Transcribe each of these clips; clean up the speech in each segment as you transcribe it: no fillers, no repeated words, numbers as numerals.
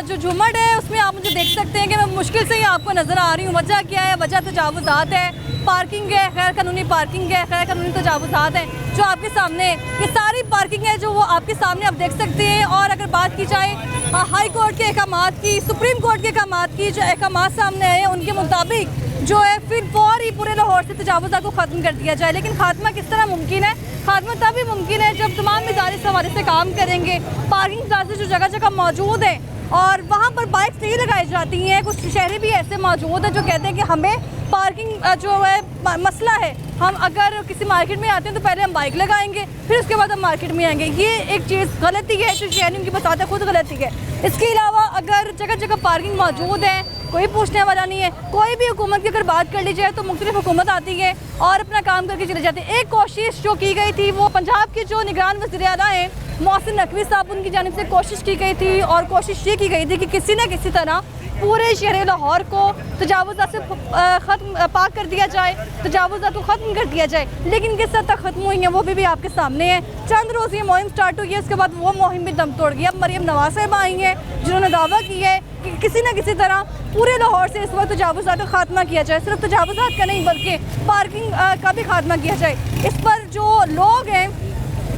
जो झुमट है उसमें आप मुझे देख सकते हैं कि मैं मुश्किल से ही आपको नज़र आ रही हूँ। वजह क्या है? वजह तजावुज़ात है, पार्किंग है, गैर कानूनी पार्किंग है, गैर कानूनी तजावुज़ात हैं जो आपके सामने, ये सारी पार्किंग है जो वो आपके सामने आप देख सकते हैं। और अगर बात की जाए हाई कोर्ट के अहकामात की, सुप्रीम कोर्ट के अहकामात की, जो अहकामात सामने आए उनके मुताबिक जो है फिर फौरी पूरे लाहौर से तजावुज़ात को ख़त्म कर दिया जाए। लेकिन खात्मा किस तरह मुमकिन है? खात्मा तभी मुमकिन है जब तमाम इदारे इस हवाले से काम करेंगे। पार्किंग प्लाजा जो जगह जगह मौजूद है और वहाँ पर बाइक्स नहीं लगाई जाती हैं। कुछ शहरी भी ऐसे मौजूद हैं जो कहते हैं कि हमें पार्किंग जो है मसला है, हम अगर किसी मार्केट में आते हैं तो पहले हम बाइक लगाएंगे, फिर उसके बाद हम मार्केट में आएंगे। ये एक चीज़ गलती है जो शहरियों की बताते खुद गलती है। इसके अलावा अगर जगह जगह पार्किंग मौजूद है, कोई पूछने वाला नहीं है। कोई भी हुकूमत की अगर बात कर ली जाए तो मुख्तलिफ हुकूमत आती है और अपना काम करके चले जाते हैं। एक कोशिश जो की गई थी वो पंजाब के जो निगरान वज़ीर आला हैं मोहसिन नकवी साहब, उनकी जानिब से कोशिश की गई थी और कोशिश ये की गई थी कि किसी न किसी तरह पूरे शहर लाहौर को तजावुज़ात से ख़त्म पाक कर दिया जाए, तजावुज़ात को ख़त्म कर दिया जाए। लेकिन किस हद तक ख़त्म हुई हैं वो भी आपके सामने है। चंद रोज़ ये मुहिम स्टार्ट हुई है, उसके बाद वो मुहिम भी दम तोड़ गई। अब मरियम नवाज़ साहिबा आई हैं जिन्होंने दावा किया है कि किसी न किसी तरह पूरे लाहौर से इस वक्त तजावुज़ात का खात्मा किया जाए। सिर्फ तजावुज़ात का नहीं बल्कि पार्किंग का भी खात्मा किया जाए। इस पर जो लोग हैं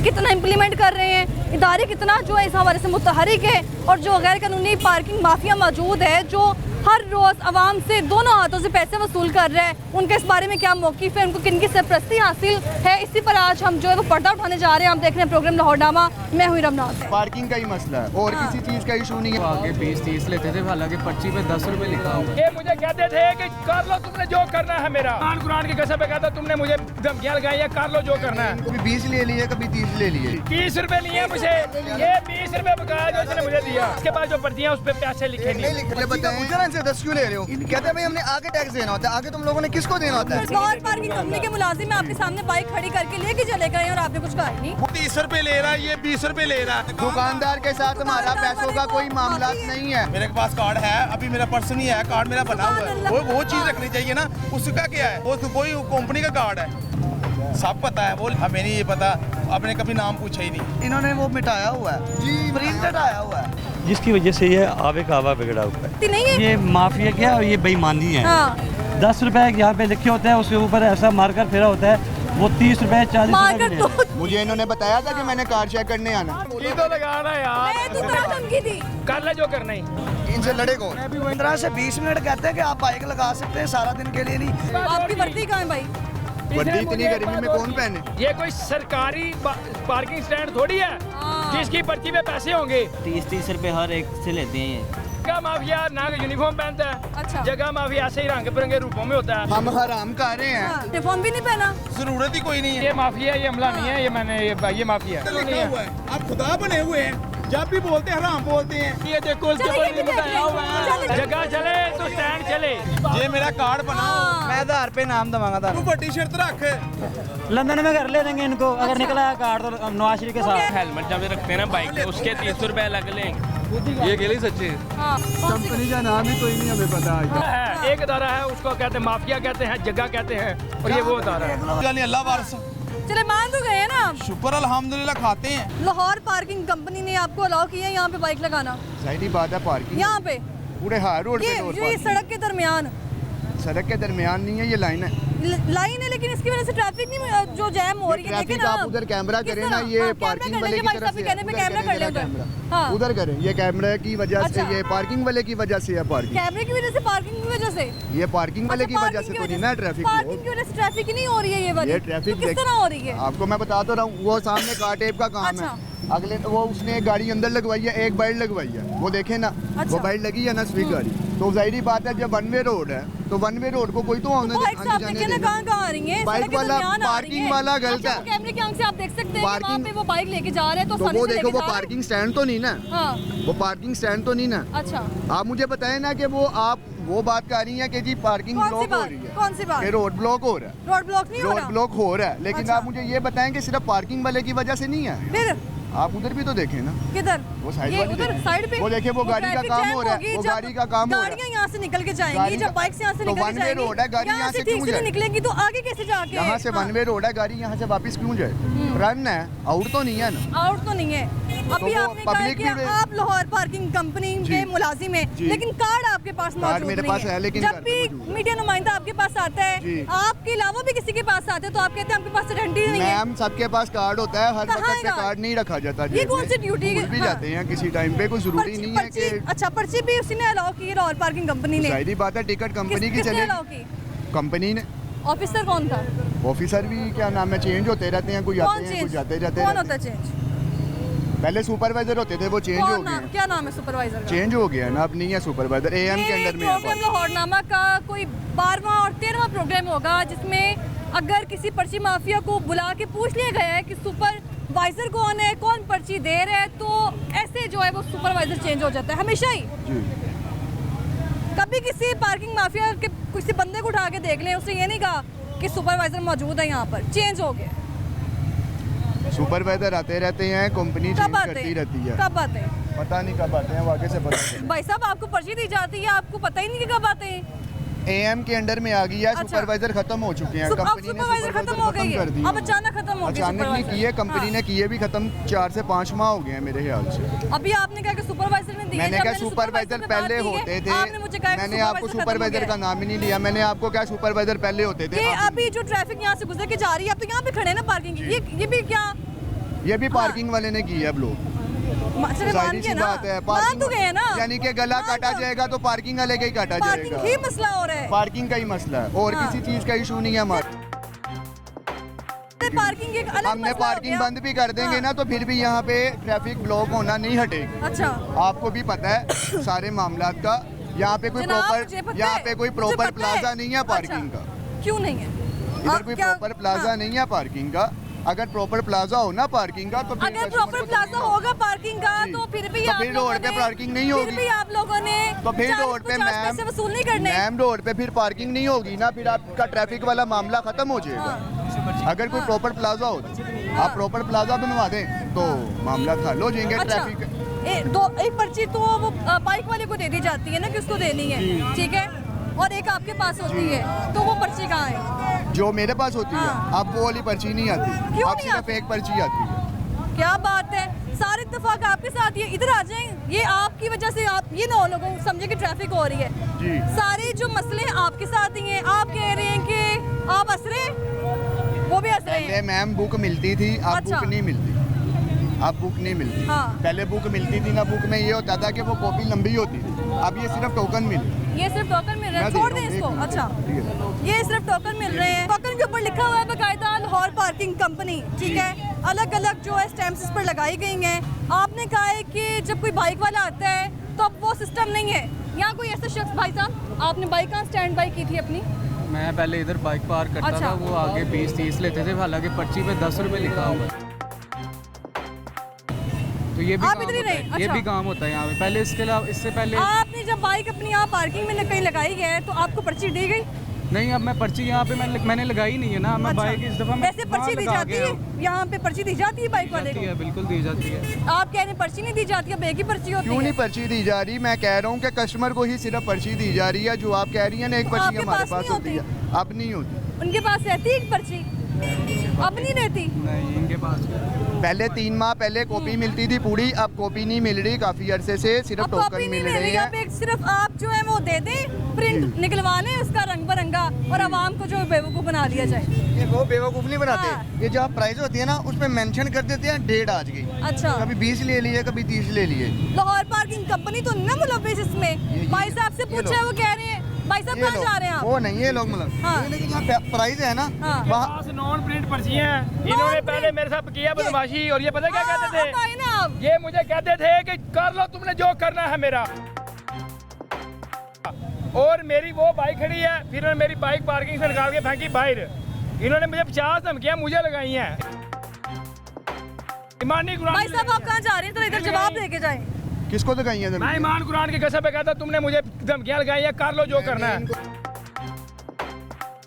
कितना इम्प्लीमेंट कर रहे हैं, इदारे कितना जो है इस हवाले से मुतहरिक है, और जो गैर कानूनी पार्किंग माफिया मौजूद है जो हर रोज़ आवाम से दोनों हाथों से पैसे वसूल कर रहा है, उनके इस बारे में क्या मौक़िफ़ है, उनको किनकी सरपरस्ती हासिल है, इसी पर आज हम जो है वो पर्दा उठाने जा रहे हैं। हम देख रहे हैं प्रोग्राम लाहौरनामा। मैं हुई रमनाज। पार्किंग का ही मसला है और किसी चीज़ का इशू नहीं है। आगे 20-30 लेते थे, हालांकि पर्ची पे 10 रुपए लिखा हुआ। ये मुझे कहते थे कि कर लो तुमने जो करना है मेरा। कुरान की कसम पे कहता तुमने मुझे धमकियां लगाई है, कर लो जो करना है। कभी 20 ले लिए, कभी 30 ले लिए। 30 रुपए लिए मुझे, ये 20 रुपए बकाया जो इसने मुझे दिया। उसके बाद जो पर्चियां उस पे पैसे लिखे नहीं। बताएं 10 क्यों ले रहे हो? कहते हैं भाई हमने आगे टैक्स देना होता है, आगे तुम लोगों ने किसको देना होता है? लाहौर पार्किंग कंपनी के मुलाजिम में आपके सामने बाइक खड़ी करके लेके चले गए और आपने कुछ कहा ही नहीं। 30 रुपए ले रहा है, ये 20 रुपए ले रहा है। दुकानदार के साथ हमारा पैसों का कोई मामला नहीं है। मेरे पास कार्ड है, अभी मेरा पर्स नहीं है, कार्ड मेरा बना हुआ है। वो चीज रखनी चाहिए ना, उसका क्या है? वो कोई कंपनी का कार्ड है, सब पता है। वो हमें नहीं ये पता, आपने कभी नाम पूछा ही नहीं। इन्होंने वो मिटाया हुआ है जी, प्रिंटेड आया हुआ है, जिसकी वजह से ये आवे का आवा बिगड़ा हुआ है। नहीं है ये माफिया क्या और ये बेईमानी है। हाँ। 10 रुपए यहाँ पे लिखे होते हैं, उसके ऊपर ऐसा मार्कर फेरा होता है, वो 30 रुपए 40 रुपए। मुझे इन्होंने बताया था कि मैंने कार चेक करने आना। ये तो लगाना यार, मैं तो तरह धमकी दी। कर ले जो करना ही। इनसे लड़े कौन? 15 से 20 मिनट कहते हैं कि आप बाइक लगा सकते हैं, सारा दिन के लिए नहीं। आपकी वर्दी कहाँ है भाई? वर्दी इतनी गर्मी में कौन पहने? ये कोई सरकारी पार्किंग स्टैंड थोड़ी है जिसकी पर्ची पे पैसे होंगे। 30 रुपए हर एक से लेते हैं। जगह माफिया ना यूनिफॉर्म पहनता है, अच्छा। जगह माफिया ऐसे ही रंग बिरंगे रूपों में होता है। हम हराम खा रहे हैं। यूनिफॉर्म भी नहीं पहना। जरूरत ही कोई नहीं है। ये माफिया, ये हमला नहीं है, ये मैंने ये माफिया है। लिखा हुआ है, आप खुदा बने हुए हैं, जब भी बोलते हैं हराम बोलते हैं। ये देखो उसके चलो, ये ऊपर भी देख बताया हुआ है, लें। जगह चले तो स्टैंड चले। ये मेरा कार्ड बनाओ, मैं आधार पे नाम दवांगा था। तू बड़ी शर्त रख। लंदन में कर ले देंगे इनको, अगर निकला है कार्ड तो नवाज शरीफ के साथ। हेलमेट जब रखते हैं ना बाइक पे, उसके 30 रुपए अलग लेंगे। ये अकेले सच्चे हैं। हाँ। कंपनी का नाम ही कोई नहीं हमें पता है एक अदारा है, उसको कहते हैं माफिया कहते हैं, जगह कहते हैं, और ये वो अदारा है। अल्लाह वारस, चले मान तो गए ना आप। शुक्र अल्हम्दुलिल्लाह खाते हैं। लाहौर पार्किंग कंपनी ने आपको अलाउ किया है यहाँ पे बाइक लगाना? जाहिर बात है, पार्किंग यहाँ पे पूरे हाई रोड पे डोर ये पार्किंग। सड़क के दरमियान सड़क के दरमियान नहीं है, ये लाइन है। लाइन है, लेकिन इसकी वजह से ट्रैफिक नहीं जो जैम हो रही है। ट्रैफिक देखें ना आप उधर कैमरा किस करें ना, तरह? ये हाँ, पार्किंग कैमरा वाले की करने के तरफ भाई से साहब कहने पे कैमरा कर ले उधर। हाँ। उधर करें, ये कैमरे की वजह से, अच्छा। ये पार्किंग वाले की वजह से है। पार्किंग कैमरे की वजह से, पार्किंग की वजह से, ये पार्किंग वाले की वजह से तो नहीं ना ट्रैफिक। पार्किंग की वजह से ट्रैफिक ही नहीं हो रही है ये वाली। ये ट्रैफिक तो किस तरह हो रही है? आपको मैं बता तो रहा हूँ, वो सामने कार टेप का काम अच्छा। है। अगले वो उसने एक गाड़ी अंदर लगवाई है, एक बाइट लगवाई है, वो देखे ना। अच्छा। वो बाइट लगी है ना स्विफ्ट गाड़ी, तो जाहिर बात है जब वन वे रोड है तो वन वे रोड को कोई तो आने बाइक से आप जाने देखें ना देगा। कहाँ आ रही है? बाइक सड़क के वाला, दरमियान आ रही पार्किंग है। वाला गलत अच्छा, है। कैमरे की आंख से आप देख सकते हैं कि वहाँ पार्किंग- पे वो बाइक लेके जा रहे हैं तो तो आसानी वो से देखो, लेके वो जा रहे हैं। पार्किंग स्टैंड तो नहीं ना, हाँ। वो पार्किंग स्टैंड तो नहीं ना। अच्छा, आप मुझे बताएं ना कि वो आप वो बात कर रही हैं कि जी पार्किंग कौन सी ब्लॉक हो बात? रही है, कौन सी बात? कि रोड ब्लॉक हो रहा है। रोड ब्लॉक नहीं हो रोड रहा। ब्लॉक हो रहा है, लेकिन अच्छा। आप मुझे ये बताएं कि सिर्फ पार्किंग वाले की वजह से नहीं है। फिर आप उधर भी तो देखें ना, किधर? वो साइड ये वाली उधर देखें। साइड पे वो देखिए, वो गाड़ी का ट्रैफिक काम जैम हो रहा है, होगी वो जब गाड़ी का काम हो रहा है। गाड़ियाँ यहाँ से निकल के जाएंगी, गाड़ी जब का- बाइक से यहाँ से तो निकल वन के वे जाएंगी, रोड है, गाड़ी यहाँ से ठीक क्यों से जाए? निकलेंगी तो आगे कैसे जाके? यहाँ से वन वे रोड है, गाड़ी यहाँ से वापस क्यों जाए? रन है, आउट तो नहीं है ना। आउट तो नहीं है। अभी वो आपने कहा public कि भी- आप लाहौर पार्किंग कंपनी के मुलाजिम हैं, जी। लेकिन कार्ड आपके पास मौजूद मेरे नहीं पास है, लेकिन जब घर पे भी मौजूद है। मीडिया नुमाइंदा आपके पास आता जी। है, आपके अलावा भी किसी के पास आते हैं, तो आप कहते हैं आपके पास आइडेंटिटी नहीं है। मैम सबके पास कार्ड होता है, हर कहाँ वक्त है पे कार्ड? कार्ड नहीं रखा जाता ये जेब कौन में। सी ड्यूटी भूल भी हाँ। जाते हैं किसी टाइम पे, कोई जरूरी नहीं है कि अच्छा पर्ची भी उसी ने अलाउ की लाहौर पार्किंग कंपनी ने? जाहिर बात है टिकट कंपनी की किसने चले, अलाउ की? कंपनी ने। ऑफिसर कौन था? ऑफिसर भी क्या नाम है चेंज होते रहते हैं, कोई कौन आते हैं चेंज? कुछ जाते जाते कौन रहते होता हैं। चेंज? पहले सुपरवाइजर होते थे, वो चेंज हो कौन गए नाम, हैं। क्या नाम है सुपरवाइजर का? चेंज हो गया ना, अब नहीं है सुपरवाइजर, एएम के अंडर में है। प्रोग्राम लाहौरनामा का कोई 12वां और 13वां प्रोग्राम होगा, जिसमें अगर किसी पर्ची माफिया को बुला के पूछ लिया गया है कि सुपरवाइजर कौन है, कौन पर्ची दे रहा है, तो ऐसे जो है वो सुपरवाइजर चेंज हो जाता है हमेशा ही। जी कभी किसी पार्किंग माफिया के किसी बंदे को उठा के देख लें, उससे ये नहीं कहा कि सुपरवाइजर मौजूद है यहाँ पर, चेंज हो गया। सुपरवाइजर आते रहते हैं, कंपनी कब चेंज आते करती हैं? रहती है। कब आते हैं? पता नहीं कब आते हैं, वो आगे से पता चले। भाई साहब आपको पर्ची दी जाती है, आपको पता ही नहीं कि कब आते हैं। एएम के अंडर में आ गई है, अच्छा। सुपरवाइजर खत्म हो चुके हैं, अब कंपनी ने सुपरवाइजर खत्म हो गई कर दी है, अब अचानक खत्म हो गई अचानक नहीं सुपरवाइजर। किए, कंपनी ने किए भी खत्म 4 से 5 माह हो गए हैं मेरे ख्याल से। अभी आपने कहा कि सुपरवाइजर ने दिए, मैंने जब कहा सुपरवाइजर पे पहले बात की है, होते थे, आपने मुझे कहा कि मैंने आपको खत्म हो सुपरवाइजर गया का है। नाम ही नहीं लिया, मैंने आपको क्या सुपरवाइजर पहले होते थे। ये अभी जो ट्रैफिक यहाँ से गुजर के जा रही है, अब तो यहाँ पे खड़े हैं ना पार्किंग की, ये भी क्या ये भी पार्किंग वाले ने की है अब लोग, मान जाहिर के सी ना, बात है। मान तो गए ना, यानी कि गला मान काटा तो- जाएगा तो पार्किंग वाले का ही काटा पार्किंग ही जाएगा, मसला हो रहा है। पार्किंग का ही मसला है और हाँ। किसी चीज का इशू नहीं है हमारा। पार्किंग एक अलग हमने मसला हो पार्किंग गया। बंद भी कर देंगे हाँ। ना तो फिर भी यहाँ पे ट्रैफिक ब्लॉक होना नहीं हटेगी। अच्छा आपको भी पता है सारे मामलात का, यहाँ पे कोई जनाब, मुझे प्रॉपर, पता यहाँ है, पे कोई मुझे प्रॉपर पता है। प्लाजा नहीं है पार्किंग अच्छा, का, क्यों नहीं है? इधर आप कोई क्या- प्रॉपर प्लाजा हाँ। नहीं है पार्किंग का। अगर प्रॉपर प्लाजा हो ना पार्किंग का तो फिर अगर कस्टमर प्रॉपर को प्लाजा तकलीफ होगा पार्किंग का, जी। तो फिर भी तो आप फिर लोगों रोड पे ने- पार्किंग नहीं फिर होगी। भी आप लोगों ने तो फिर रोड पे 40-50 पैसे वसूल नहीं करने। मैम रोड पे फिर पार्किंग नहीं होगी ना, फिर आपका ट्रैफिक वाला मामला खत्म हो जाएगा। अगर कोई प्रॉपर प्लाजा हो तो आप प्रॉपर प्लाजा बनवा दें तो मामला हल हो जाएंगे। अच्छा, ट्रैफिक एक पर्ची तो वो बाइक वाले को दे दी जाती है ना, किसको देनी है, ठीक है, और एक आपके पास होती है, तो वो पर्ची कहाँ है? जो मेरे पास होती है, हाँ। अब वो वाली पर्ची नहीं आती, क्यों अब नहीं सिर्फ आती? एक पर्ची आती है। क्या बात है, सारे इत्तेफाक आपके साथ ही है। इधर आ जाएं, ये आपकी वजह से आप ये ना हो लोगों समझे कि ट्रैफिक हो रही है। जी सारे जो मसले हैं आपके साथ ही हैं। आप कह रहे हैं कि आप हंस रहे हैं, वो भी हंस रहे पहले हैं। मैम बुक मिलती थी, अब अच्छा। बुक नहीं मिलती, अब बुक नहीं मिलती। हाँ। पहले बुक मिलती थी ना, बुक में ये होता था कि वो कॉपी लंबी होती थी, अब ये सिर्फ टोकन मिल रहा है। ये सिर्फ टोकन मिल रहे हैं, मैं दे छोड़ रहा दें हूँ, इसको। एक मिनट। अच्छा, ठीक है। ये सिर्फ टोकन मिल रहे हैं। टोकन के ऊपर लिखा हुआ है बाकायदा लाहौर पार्किंग कंपनी, ठीक है, अलग अलग जो है स्टैम्प्स इस पर लगाई गई हैं। आपने कहा है कि जब कोई बाइक वाला आता है तो अब वो सिस्टम नहीं है। यहाँ कोई ऐसा शख्स, भाई साहब आपने बाइक कहाँ स्टैंड बाई की थी अपनी? मैं पहले इधर बाइक पार्क करता अच्छा। था, वो आगे 20-30 लेते थे, हालांकि पर्ची पे 10 रुपए लिखा हुआ है। तो ये भी आप काम इधर ही होता है, रहे? ये अच्छा। भी काम होता है यहाँ पे। पहले इसके अलावा, इससे पहले आपने जब बाइक अपनी यहाँ पार्किंग में कहीं लगाई है तो आपको पर्ची दी गई? नहीं, अब मैं पर्ची यहाँ पे मैंने लगाई नहीं है ना, मैं अच्छा। बाइक इस दफा मैं वैसे वहाँ पर्ची दी लगा जाती गया है, हूँ। यहाँ पे पर्ची दी जाती है बाइक वाले जाती को? है, बिल्कुल दी जाती है। आप कह रहे हैं पर्ची नहीं दी जाती, अब एक ही पर्ची होती क्यों है। नहीं पर्ची दी जा रही? मैं कह रहा हूँ कि कस्टमर को ही सिर्फ पर्ची दी जा रही है। जो आप कह रही हैं ना, एक पर्ची आपके हमारे पास पास नहीं होती है, अब नहीं होती। उनके पास रहती है एक पर्ची, अब नहीं रहती। नहीं, इनके पास पहले 3 माह पहले कॉपी मिलती थी पूरी, अब कॉपी नहीं मिल रही काफी अरसे से, सिर्फ अब कॉपी टोकन नहीं मिल मिल रहे रही, अब हैं। एक सिर्फ आप जो है वो दे दें, प्रिंट निकलवा लें उसका रंग बिरंगा, और आवाम को जो बेवकूफ़ बना दिया जाए। ये वो बेवकूफ़ नहीं बनाते, हाँ। ये जो आप प्राइस होती है ना उस पर मेंशन कर देते हैं डेट आज की, अच्छा, कभी 20 ले लिए, कभी 30 ले लिए। लाहौर पार्किंग कंपनी तो नहीं ना मुलव्विस इसमें? भाई साहब से पूछा है, वो कह रहे हैं, भाई साहब ये कहाँ लोग- जा रहे हैं आप? वो नहीं, ये लोग मतलब हाँ। ये लेकिन यहाँ प्राइस है ना, हाँ। वहाँ पास नॉन प्रिंट पर्चियां हैं। इन्होंने पहले मेरे साथ किया बदमाशी, और ये पता क्या कहते अब आए ना आप। थे, ये मुझे कहते थे कि कर लो तुमने जो करना है मेरा। और मेरी वो बाइक खड़ी है, फिर उन्होंने मेरी बाइक पार्किंग से निकाल के फेंकी बाहर। इन्होंने मुझे 50 धमकियां मुझे लगाई हैं। ईमानी कुरान भाई साहब आप कहाँ जा रहे हैं, तो इधर जवाब दे के जाएं। किसको दिखाई है? मैं ईमान कुरान की कसम पे कहता, तुमने मुझे धमकियां लगाई हैं, कर लो जो करना है।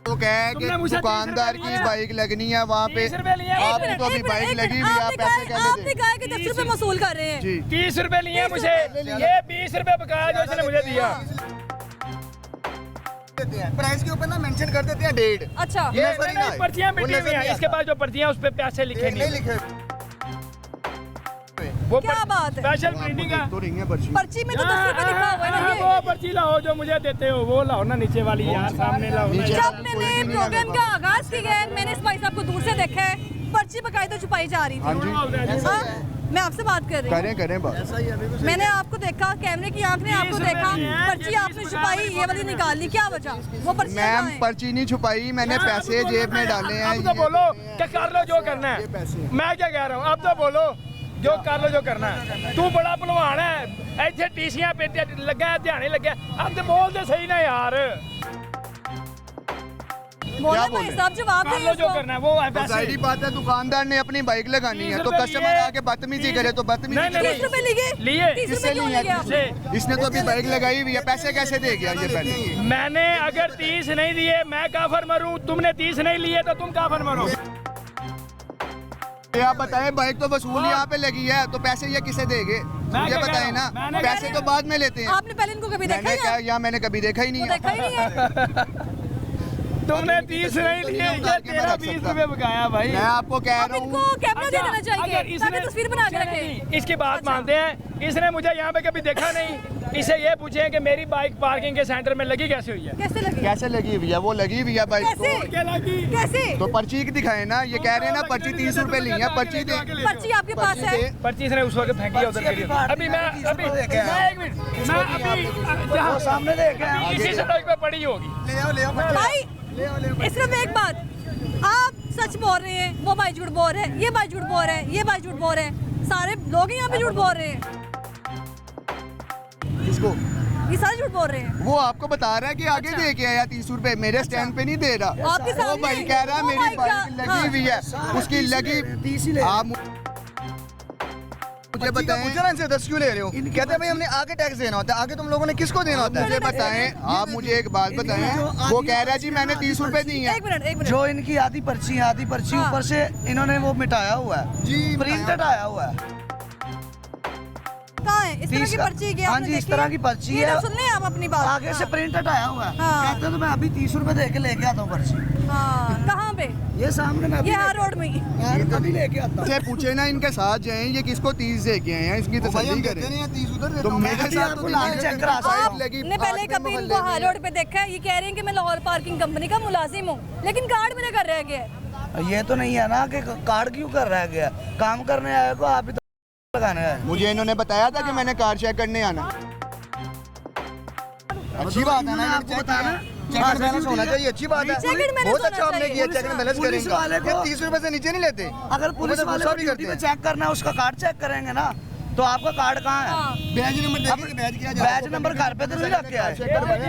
तो कहे कि तुमने मुझे 30 दुकानदार रुपए की लिए। बाइक लगनी है वहाँ पे, 30 रुपए लिए। आपकी तो अभी बाइक लगी हुई है, आप पैसे क्या आपने दे कहा कि 10 रुपए वसूल कर रहे हैं। जी 30 रुपए लिए मुझे, ये 20 रुपए बकाया जो इसने मुझे दिया। प्राइस के ऊपर ना मेंशन कर देते हैं डेट, अच्छा, ये नजर ही ना आए। पर्चियां वो मिटी नजर हुई हैं, नहीं इसके आता। बाद जो पर्चियां उस पे पैसे लिखे नहीं नहीं। लिखे। वो क्या बात है? स्पेशल प्रिंटिंग है। तो रही है पर्ची पर्ची में तो 10 रुपए लिखा हुआ है ना ये। वो पर्ची लाओ जो मुझे देते हो, वो लाओ ना नीचे वाली यार, सामने लाओ ना। नीचे जब मैंने प्रोग्राम का आगाज किया है, मैंने इस भाई साहब को दूर से देखा है, पर्ची बकायदा छुपाई जा रही हाँ थी। जी हाँ, मैं आपसे बात कर रही हूँ। करें बात। मैंने आपको देखा, कैमरे की आंख ने आपको देखा, पर्ची आपने छुपाई, ये वाली निकाल ली, क्या वजह? वो पर्ची मैम पर्ची नहीं छुपाई, मैंने पैसे जेब में डाले हैं। अब तो बोलो क्या कर लो जो करना है। मैं क्या कह रहा हूँ, अब तो बोलो जो कर लो जो करना है। तू बड़ा भलवान है, ਇੱਥੇ ਟੀਸੀਆਂ ਪੇਟੇ ਲੱਗਾ ਧਿਆਣੇ ਲੱਗਿਆ। अब तो बोल दे सही ना यार। बोलो भाई साहब, जवाब कर दें लो जो इसको। करना है, वो है तो जाहिर पैसे। बात है दुकानदार ने अपनी बाइक लगानी है तो 30 कस्टमर लिए। आके बदतमीजी करे तो बदतमीजी नहीं, करे। 30 रुपए लिए? लिए। 30 किससे रुपए क्यों लिए लिए आपने? से इसने तो अभी बाइक लगाई हुई है, पैसे कैसे दे गया ये पहले? मैंने अगर 30 नहीं दिए मैं काफर मरूं, तुमने 30 नहीं लिए तो तुम काफर मरो। ये आप बताएं, बाइक तो वसूल यहाँ पे लगी है तो पैसे ये किसे देंगे? मुझे क्या बताएं कह ना, रहा हूं? मैंने पैसे तो बाद में लेते हैं। आपने पहले इनको कभी देखा मैंने है? क्या या मैंने कभी देखा ही नहीं वो देखा ही नहीं है। तुमने 30 नहीं लिए, ये तेरा 20 रुपए बकाया भाई। मैं आपको कह आप रहा इनको हूँ कैमरा दे देना अगर चाहिए इसने ताकि तस्वीर बना के नहीं, रखे। नहीं, इसकी बात मानते हैं, इसने मुझे यहाँ पे कभी देखा नहीं। इसे ये पूछे कि मेरी बाइक पार्किंग के सेंटर में लगी कैसे हुई है? कैसे लगी? कैसे लगी हुई है? वो लगी हुई है बाइक कैसे? तो। क्या लगी? कैसे? तो पर्ची दिखाए ना, ये कह रहे हैं ना पर्ची 30 रुपए ली है, पर्ची दे। पर्ची आपके पास है? पर्ची इसने उस वक्त फेंकी है उधर के लिए। अभी मैं एक मिनट, मैं अभी जहाँ सामने देखे इसी सड़क पे पड़ी होगी। भाई सिर्फ एक बात, आप सच बोल रहे हैं, वो भाई झूठ बोल रहे हैं, ये भाई झूठ बोल रहे हैं, ये भाई झूठ बोल रहे हैं, सारे लोग यहाँ पे झूठ बोल रहे हैं। किसको? ये सारे झूठ बोल रहे हैं। वो आपको बता रहा है कि आगे दे के आया 30 रुपए, मेरे स्टैंड पे नहीं दे रहा। आपके वो सामने भाई कह रहा है वो मेरी भाई बाइक का- लगी हुई है, उसकी लगी। 30 ही ले। आप मुझे बताएं, इनसे 10 क्यों ले रहे हो? कहते हैं भाई हमने आगे टैक्स देना होता है, आगे तुम लोगों ने किसको देना होता है? मुझे बताएं, आप मुझे एक बात बताएं, वो कह रहा है जी मैंने 30 रुपए दी है। एक मिनट। जो इनकी आधी पर्ची हाँ। ऊपर से इन्होंने वो मिटाया हुआ है जी, प्रिंटेड आया हुआ है। कहाँ है इस तरह 30 की का- पर्ची? की हाँ आपने जी, इस देखी तरह है? की पर्ची ये है। तो सुन लें आप अपनी बात। आगे से प्रिंटेड आया हुआ है। हाँ। कहते हैं तो मैं अभी 30 रुपए दे के लेके आता हूँ पर्ची। हाँ, कहाँ पे? ये सामने मैं ये हर रोड में ही। अभी लेके आता हूँ। से पूछे ना इनके साथ जाएं, ये किसको 30 दे के आए हैं, इसकी तसल्ली करें। 30 उधर तो मेरे अभी साथ आपको तो लाल चेक करा सकता हूँ। आपने पहले कभी इनको हर रोड पे देखा है? ये कह रहे हैं कि मैं लाहौर पार्किंग कंपनी का मुलाजिम हूँ, लेकिन कार्ड मेरा कर रह गया है। ये तो नहीं है ना कि कार्ड क्यों कर रहा गया, काम करने आए को आप ही तो लगाने आए। मुझे इन्होंने बताया था कि मैंने कार चेक करने आना। अच्छी बात है ना, आपको बताना चेक बैलेंस होना चाहिए, अच्छी बात है। चेक एंड बैलेंस बहुत होना अच्छा हमने चाहिए। किया, चेक एंड बैलेंस पुलिस करेंगे। वाले को- 30 रुपए से नीचे नहीं लेते। अगर पुलिस तो वाले गुस्सा को भी ड्यूटी करते पे हैं। चेक करना है, उसका कार्ड चेक करेंगे ना, तो आपका कार्ड कहाँ है? हाँ। बैज नंबर देखेंगे, बैज किया जाए। बैच नंबर घर पे तो नहीं रख के आए।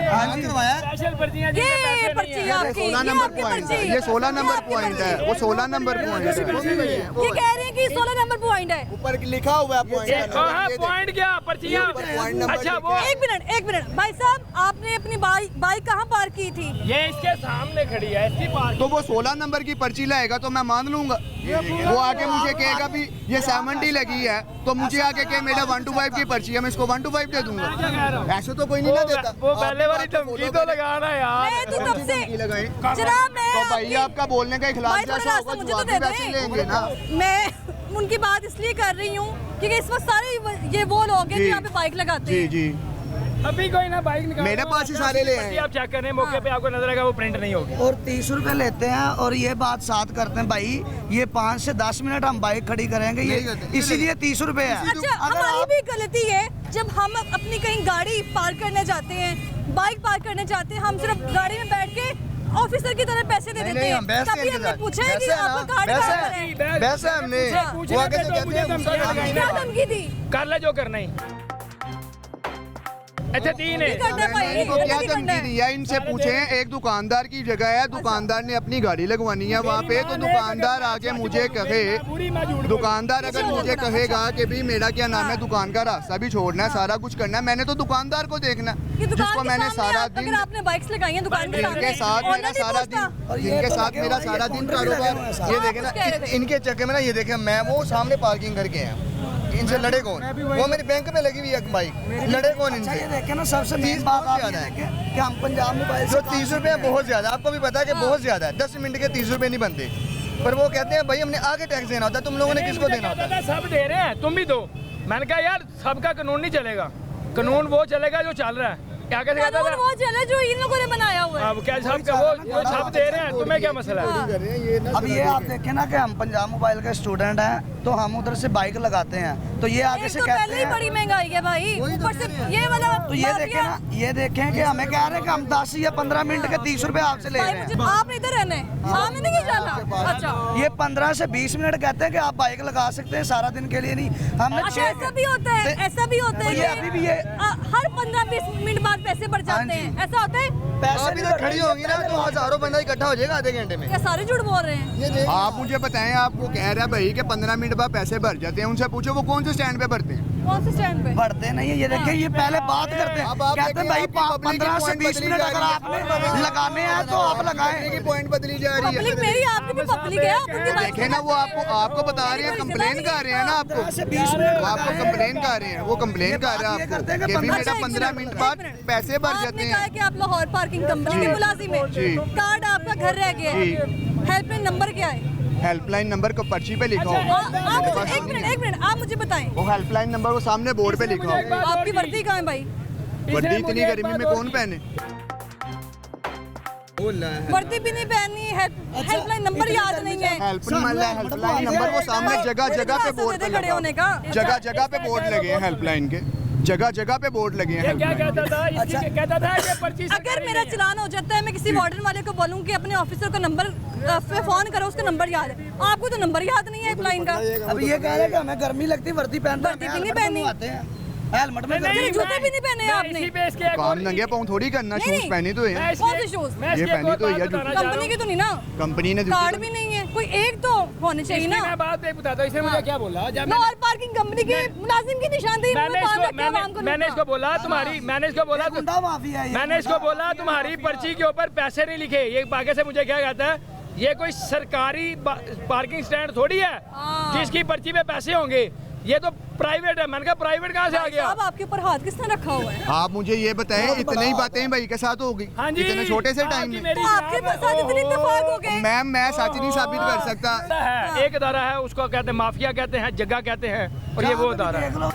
हाँ जी, करवाया। स्पेशल पर्चियाँ ये पर्ची आपकी, 16 ये नंबर आपकी पॉइंट पर्ची। है, ये 16 नंबर आपकी पॉइंट पर्ची। है, वो 16 नंबर पॉइंट है। ये कह रहे हैं कि 16 नंबर पॉइंट है। ऊपर लिखा हुआ है पॉइंट। कहाँ पॉइंट क्या पर्चियाँ? पॉइंट नंबर अच्छा वो एक मिनट भाई साहब, आपने अपनी बाइक कहाँ पार्क की थी? ये इसके सामने खड़ी है, इसकी पार्क। तो वो 16 नंबर की पर्ची लाएगा तो मैं मान लूंगा। वो आके मुझे कहेगा भी ये 70 लगी है, तो मुझे आके कहे मेरा 1 to 5 की पर्ची है, मैं इसको 1 to 5 दे दूंगा। क्या कह रहा हूँ? ऐसे तो कोई नहीं ना देता। वो पहले वाली धमकी तो लगाना यार। मैं तो तब से लगाई जनाब मैं तो भाई आपका बोलने का इखलास भाई थोड़ा जैसा रास्ता होगा, मुझे तो जवाब भी दे वैसे दें। लेंगे ना। मैं उनकी बात इसलिए कर रही हूँ क्योंकि इस वक्त सारे ये वो लोग हैं जो जी। यहाँ पे बाइक लगाते जी हैं। जी, अभी कोई ना बाइक निकाल। मेरे पास ही सारे ले आए। आप चेक करें, मौके पे आपको नजर आएगा वो प्रिंट नहीं होगी। और 30 रुपए लेते हैं और ये बात साथ करते हैं भाई, ये 5 से 10 मिनट हम बाइक खड़ी करेंगे, ये इसीलिए 30 रुपए है। अच्छा, हमारी भी गलती है जब हम अपनी कहीं गाड़ी पार्क करने जाते हैं, बाइक पार्क करने जाते हैं, हम सिर्फ गाड़ी में बैठ के ऑफिसर की तरह पैसे दे देते हैं। कभी हमने पूछा है कि आपका कार्ड कहाँ पर है? वैसे हमने पूछे वो आगे से तो कहते मुझे हैं धमकियाँ लगाई क्या ना। धमकी दी? कर ले जो करना ही। अच्छा 3 है। करना है भाई, इनको क्या नहीं करना धमकी है। दी है? इनसे पूछे, एक दुकानदार की जगह है, दुकानदार ने अपनी गाड़ी लगवानी है वहाँ पे, तो दुकानदार आके मुझे कहे, दुकानदार अगर मुझे कहेगा कि भी मेरा क्या नाम है, दुकान का रास्ता भी छोड़ना है, सारा कुछ करना है, मैंने तो दुकानदार को देखना है, ये दुकान जिसको के मैंने सामने सारा अगर दिन, आपने बाइक्स लगाई हैं दुकान के जिनके सामने, साथ मेरा ऑनर नहीं सारा पूछता। दिन, जिनके साथ मेरा सारा दिन कारोबार। ये देखे ना, कुछ कह रहे थे। इनके चक्कर में ना, ये देखे मैं वो सामने पार्किंग करके हैं, इनसे लड़े कौन? वो मेरी बैंक में लगी हुई है बाइक, लड़े कौन अच्छा, ये इनसे? देखे ना, सबसे मेन 30 बात बहुत आप ये ज्यादा है। देखें कि हम पंजाब मोबाइल जो 30 रुपए है बहुत ज्यादा, आपको भी पता है कि बहुत ज्यादा है। 10 मिनट के 30 रुपए नहीं बनते, पर वो कहते हैं भाई हमने आगे टैक्स देना होता है, तुम लोगों ने किसको देना होता है? सब दे रहे हैं, तुम भी दो। मैंने कहा यार सबका कानून नहीं चलेगा, कानून वो चलेगा जो चल रहा है। क्या कैसे कहता कानून था वो चले जो इन लोगों ने बनाया हुआ है। अब क्या सब का वो जो छाप दे रहे हैं, तुम्हें क्या मसला है? अब ये आप देखें ना कि हम पंजाब मोबाइल के स्टूडेंट हैं तो हम उधर से बाइक लगाते हैं तो ये आगे एक से तो कहते पहले ही हैं बड़ी महंगाई है भाई, ऊपर से ये वाला तो ये देखें ना, ये देखें कि हमें कह रहे हैं कि हम 10 या 15 मिनट के 30 रुपए आपसे ले भाई रहे मुझे हैं। आपने इधर रहना है, सामने नहीं जाना। अच्छा ये 15 से 20 मिनट कहते हैं कि आप बाइक लगा सकते हैं सारा दिन के लिए नहीं। हमने अच्छा ऐसा भी होता है, ऐसा भी होता है ये अभी भी ये हर 15-20 मिनट बाद पैसे बढ़ जाते हैं, ऐसा होता है? पैसे आप इधर खड़ी होगी ना तो हजारों बंदा इकट्ठा हो जाएगा आधे घंटे में। क्या सारे झूठ बोल रहे हैं? ये देख आप मुझे बताएं, आपको कह रहा है भाई कि 15 मिनट बाद पैसे भर जाते हैं, उनसे पूछो वो कौन से स्टैंड पे भरते हैं। कौन से स्टैंड पे? बढ़ते नहीं है। ये देखिए ये पहले बात करते हैं, अब आप कहते हैं भाई देखिए आपकी public 15 से की 20 point मिनट बदली अगर जा आपने लगाने हैं तो आप लगाएं। की पॉइंट बदली जा रही पब्लिक है। मेरी आपकी भी पब्लिक है, आप उनकी बात देखे ना वो आपको बता रहे हैं, कंप्लेन कर रहे हैं ना आपको, 15 से 20 मिनट वो आपको कंप्लेन कर रहे हैं, वो कंप्लेन कर रहा है करते हैं आपको कि कि भी 15 मेरा एक 15 मिनट, मिनट बाद एक मिनट। पैसे भर जाते आपने कहा हैं। कि आप लाहौर पार्किंग कंपनी के मुलाजिम जी। हैं, कार्ड आपका घर रह गया है, हेल्पलाइन नंबर क्या है? हेल्पलाइन नंबर को पर्ची पे लिखा हो, आप मुझे एक मिनट आप मुझे बताएं, वो हेल्पलाइन नंबर वो सामने बोर्ड पे लिखा हो। आपकी वर्दी कहाँ है भाई? वर्दी इतनी गर्मी में कौन पहने? वर्दी भी नहीं पहनी है, हेल्पलाइन नंबर याद नहीं है। हेल्पलाइन नंबर वो सामने जगह जगह पे बोर्ड पे खड़े होने लगा, का। जगह जगह पे बोर्ड लगे हैं हेल्पलाइन के, जगह जगह पे बोर्ड लगे हैं ये क्या हेल्पलाइन कहता था? इसकी कहता था कि पर्ची अगर मेरा चलान हो जाता है, मैं किसी वार्डन वाले को बोलूँ कि अपने ऑफिसर का नंबर पे फोन करो, उसका नंबर याद है। आपको तो नंबर याद नहीं है हेल्पलाइन का। अब ये कह रहे हैं कि हमें गर्मी लगती वर्दी पहनते वर्दी भी नहीं पहनी। हेलमेट में नहीं, जूते भी नहीं पहने आपने। इसी पे इसके एक काम और- नंगे पाँव थोड़ी करना, नहीं, शूज नहीं। पहनी तो है, मैं इसकी कौन से एक- शूज? मैं इसकी ये एक पहनी और तो है बात यार, बताना चाह रहा कंपनी हूँ। की तो नहीं ना, कंपनी ने कार्ड भी नहीं है, कोई एक तो होने चाहिए इसकी ना। मैं बात एक बताता हूँ, इसने मुझे क्या बोला जब लाहौर पार्किंग कंपनी के मुलाजिम की निशानदेही मैंने इसको बोला तुम्हारी, मैंने इसको बोला गुंडा माफिया है ये। मैंने इसको बोला तुम्हारी पर्ची के ऊपर पैसे नहीं लिखे। ये बाकी से मुझे क्या कहता है, ये कोई सरकारी पार्किंग स्टैंड थोड़ी है जिसकी पर्ची पे पैसे होंगे, ये तो प्राइवेट है। मैंने कहा प्राइवेट कहाँ से आ गया? अब आपके ऊपर हाथ किसने रखा हुआ है? आप मुझे ये बताएं, इतनी ही बातें भाई के साथ होगी हाँ जी, इतने छोटे से टाइम आपकी में? मेरी तो आपके साथ इतने इत्तेफाक हो गए। मैम मैं सच नहीं साबित कर सकता। है एक अदारा है, उसको कहते हैं माफिया कहते हैं, जगह कहते हैं, और ये वो अदारा है। देख लो।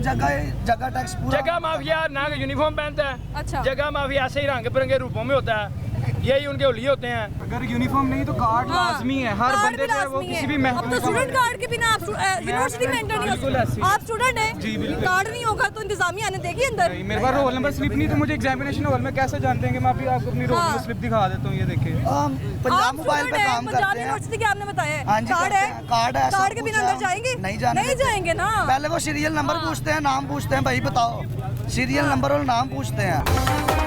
जगह टैक्स पूरा जगह माफिया ना यूनिफॉर्म पहनता है, अच्छा। जगह माफिया ऐसे ही रंग बिरंगे रूपों में होता है, यही उनके होली होते हैं। अगर यूनिफॉर्म नहीं तो कार्ड हाँ, लाजमी है, हर कार्ड बंदे भी पे वो लाजमी किसी है। भी अब महकमे तो स्टूडेंट कार्ड के बिना आप यूनिवर्सिटी में एंटर नहीं हो सकते। आप स्टूडेंट हैं, कार्ड नहीं होगा तो इंतजामिया ने देगी अंदर। मेरे पास रोल नंबर स्लिप नहीं, तो मुझे एग्जामिनेशन हॉल में कैसे जानते हैं कि मैं अभी आपको अपनी रोल हाँ। नंबर स्लिप दिखा देता हूँ। ये देखिए, हम पंजाब आप मोबाइल पे स्टूडेंट हैं, काम पंजाब करते हैं। यूनिवर्सिटी के आपने बताया है। हाँ जी, कार्ड करते है, हैं, कार्ड है, सब कार्ड के कुछ बिना है। अंदर जाएंगे? नहीं जाने नहीं देते। जाएंगे ना। पहले वो सीरियल नंबर पूछते हैं, नाम पूछते हैं, भाई बताओ सीरियल नंबर और नाम पूछते हैं।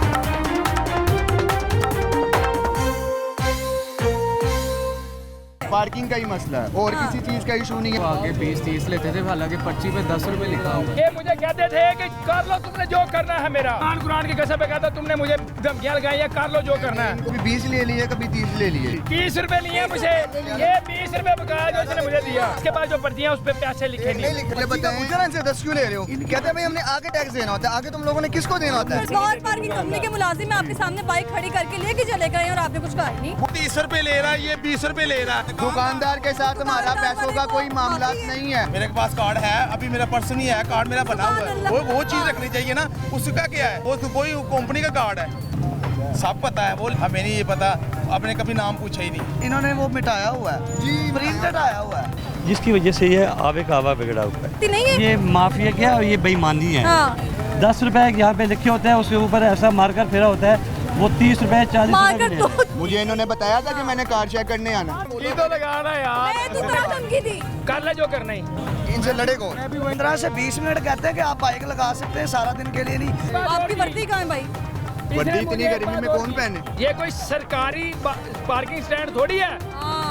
पार्किंग का ही मसला है और किसी चीज का इशू नहीं वो है। आगे 20-30 लेते थे, हालांकि पर्ची पे 10 रुपए लिखा हुआ। ये मुझे कहते थे कि कर लो तुमने जो करना है मेरा। कुरान की कसम पे कहता तुमने मुझे धमकियां लगाई है, कर लो जो करना है। कभी 20 ले लिए, कभी 30 ले लिए। 30 रुपए लिए मुझे, ये 20 रुपए बकाया जो इसने मुझे दिया। इसके बाद जो पर्चियां उस पे पैसे लिखे नहीं। लिखते बताएं पूछा ना इनसे 10 क्यों ले रहे हो? कहते हैं भाई हमने आगे टैक्स देना होता है, आगे तुम लोगों ने किसको देना होता है? लाहौर पार्किंग कंपनी के मुलाजिम में आपके सामने बाइक खड़ी करके लेके चले गए और आपने कुछ कहा ही नहीं। 30 रुपए ले रहा है, ये 20 रुपए ले रहा है। दुकानदार के साथ हमारा पैसों का कोई मामला नहीं है। मेरे पास कार्ड है, अभी मेरा पर्स नहीं है, कार्ड मेरा बना हुआ है। वो चीज रखनी चाहिए ना, उसका क्या है, वो तो कोई कंपनी का कार्ड है, सब पता है। वो हमें नहीं ये पता, आपने कभी नाम पूछा ही नहीं। इन्होंने वो मिटाया हुआ है जी, प्रिंटेड आया हुआ है। जिसकी वजह से ये आवे का आवा बिगड़ा हुआ है। नहीं है। ये माफिया क्या और ये बेईमानी है। हाँ। 10 रुपए यहाँ पे लिखे होते हैं, उसके ऊपर ऐसा मार्कर फेरा होता है, वो 30 रुपए 40 मार्कर रुपए तो मुझे इन्होंने बताया था कि मैंने कार चेक करने आना। ये तो लगाना यार, मैं तो तरह धमकी दी। कर ले जो करना ही। इनसे लड़े कौन? 15 से 20 मिनट कहते हैं कि आप बाइक लगा सकते हैं सारा दिन के लिए नहीं। आपकी वर्दी कहाँ है भाई? वर्दी इतनी गर्मी में कौन पहने? ये कोई सरकारी पार्किंग स्टैंड थोड़ी है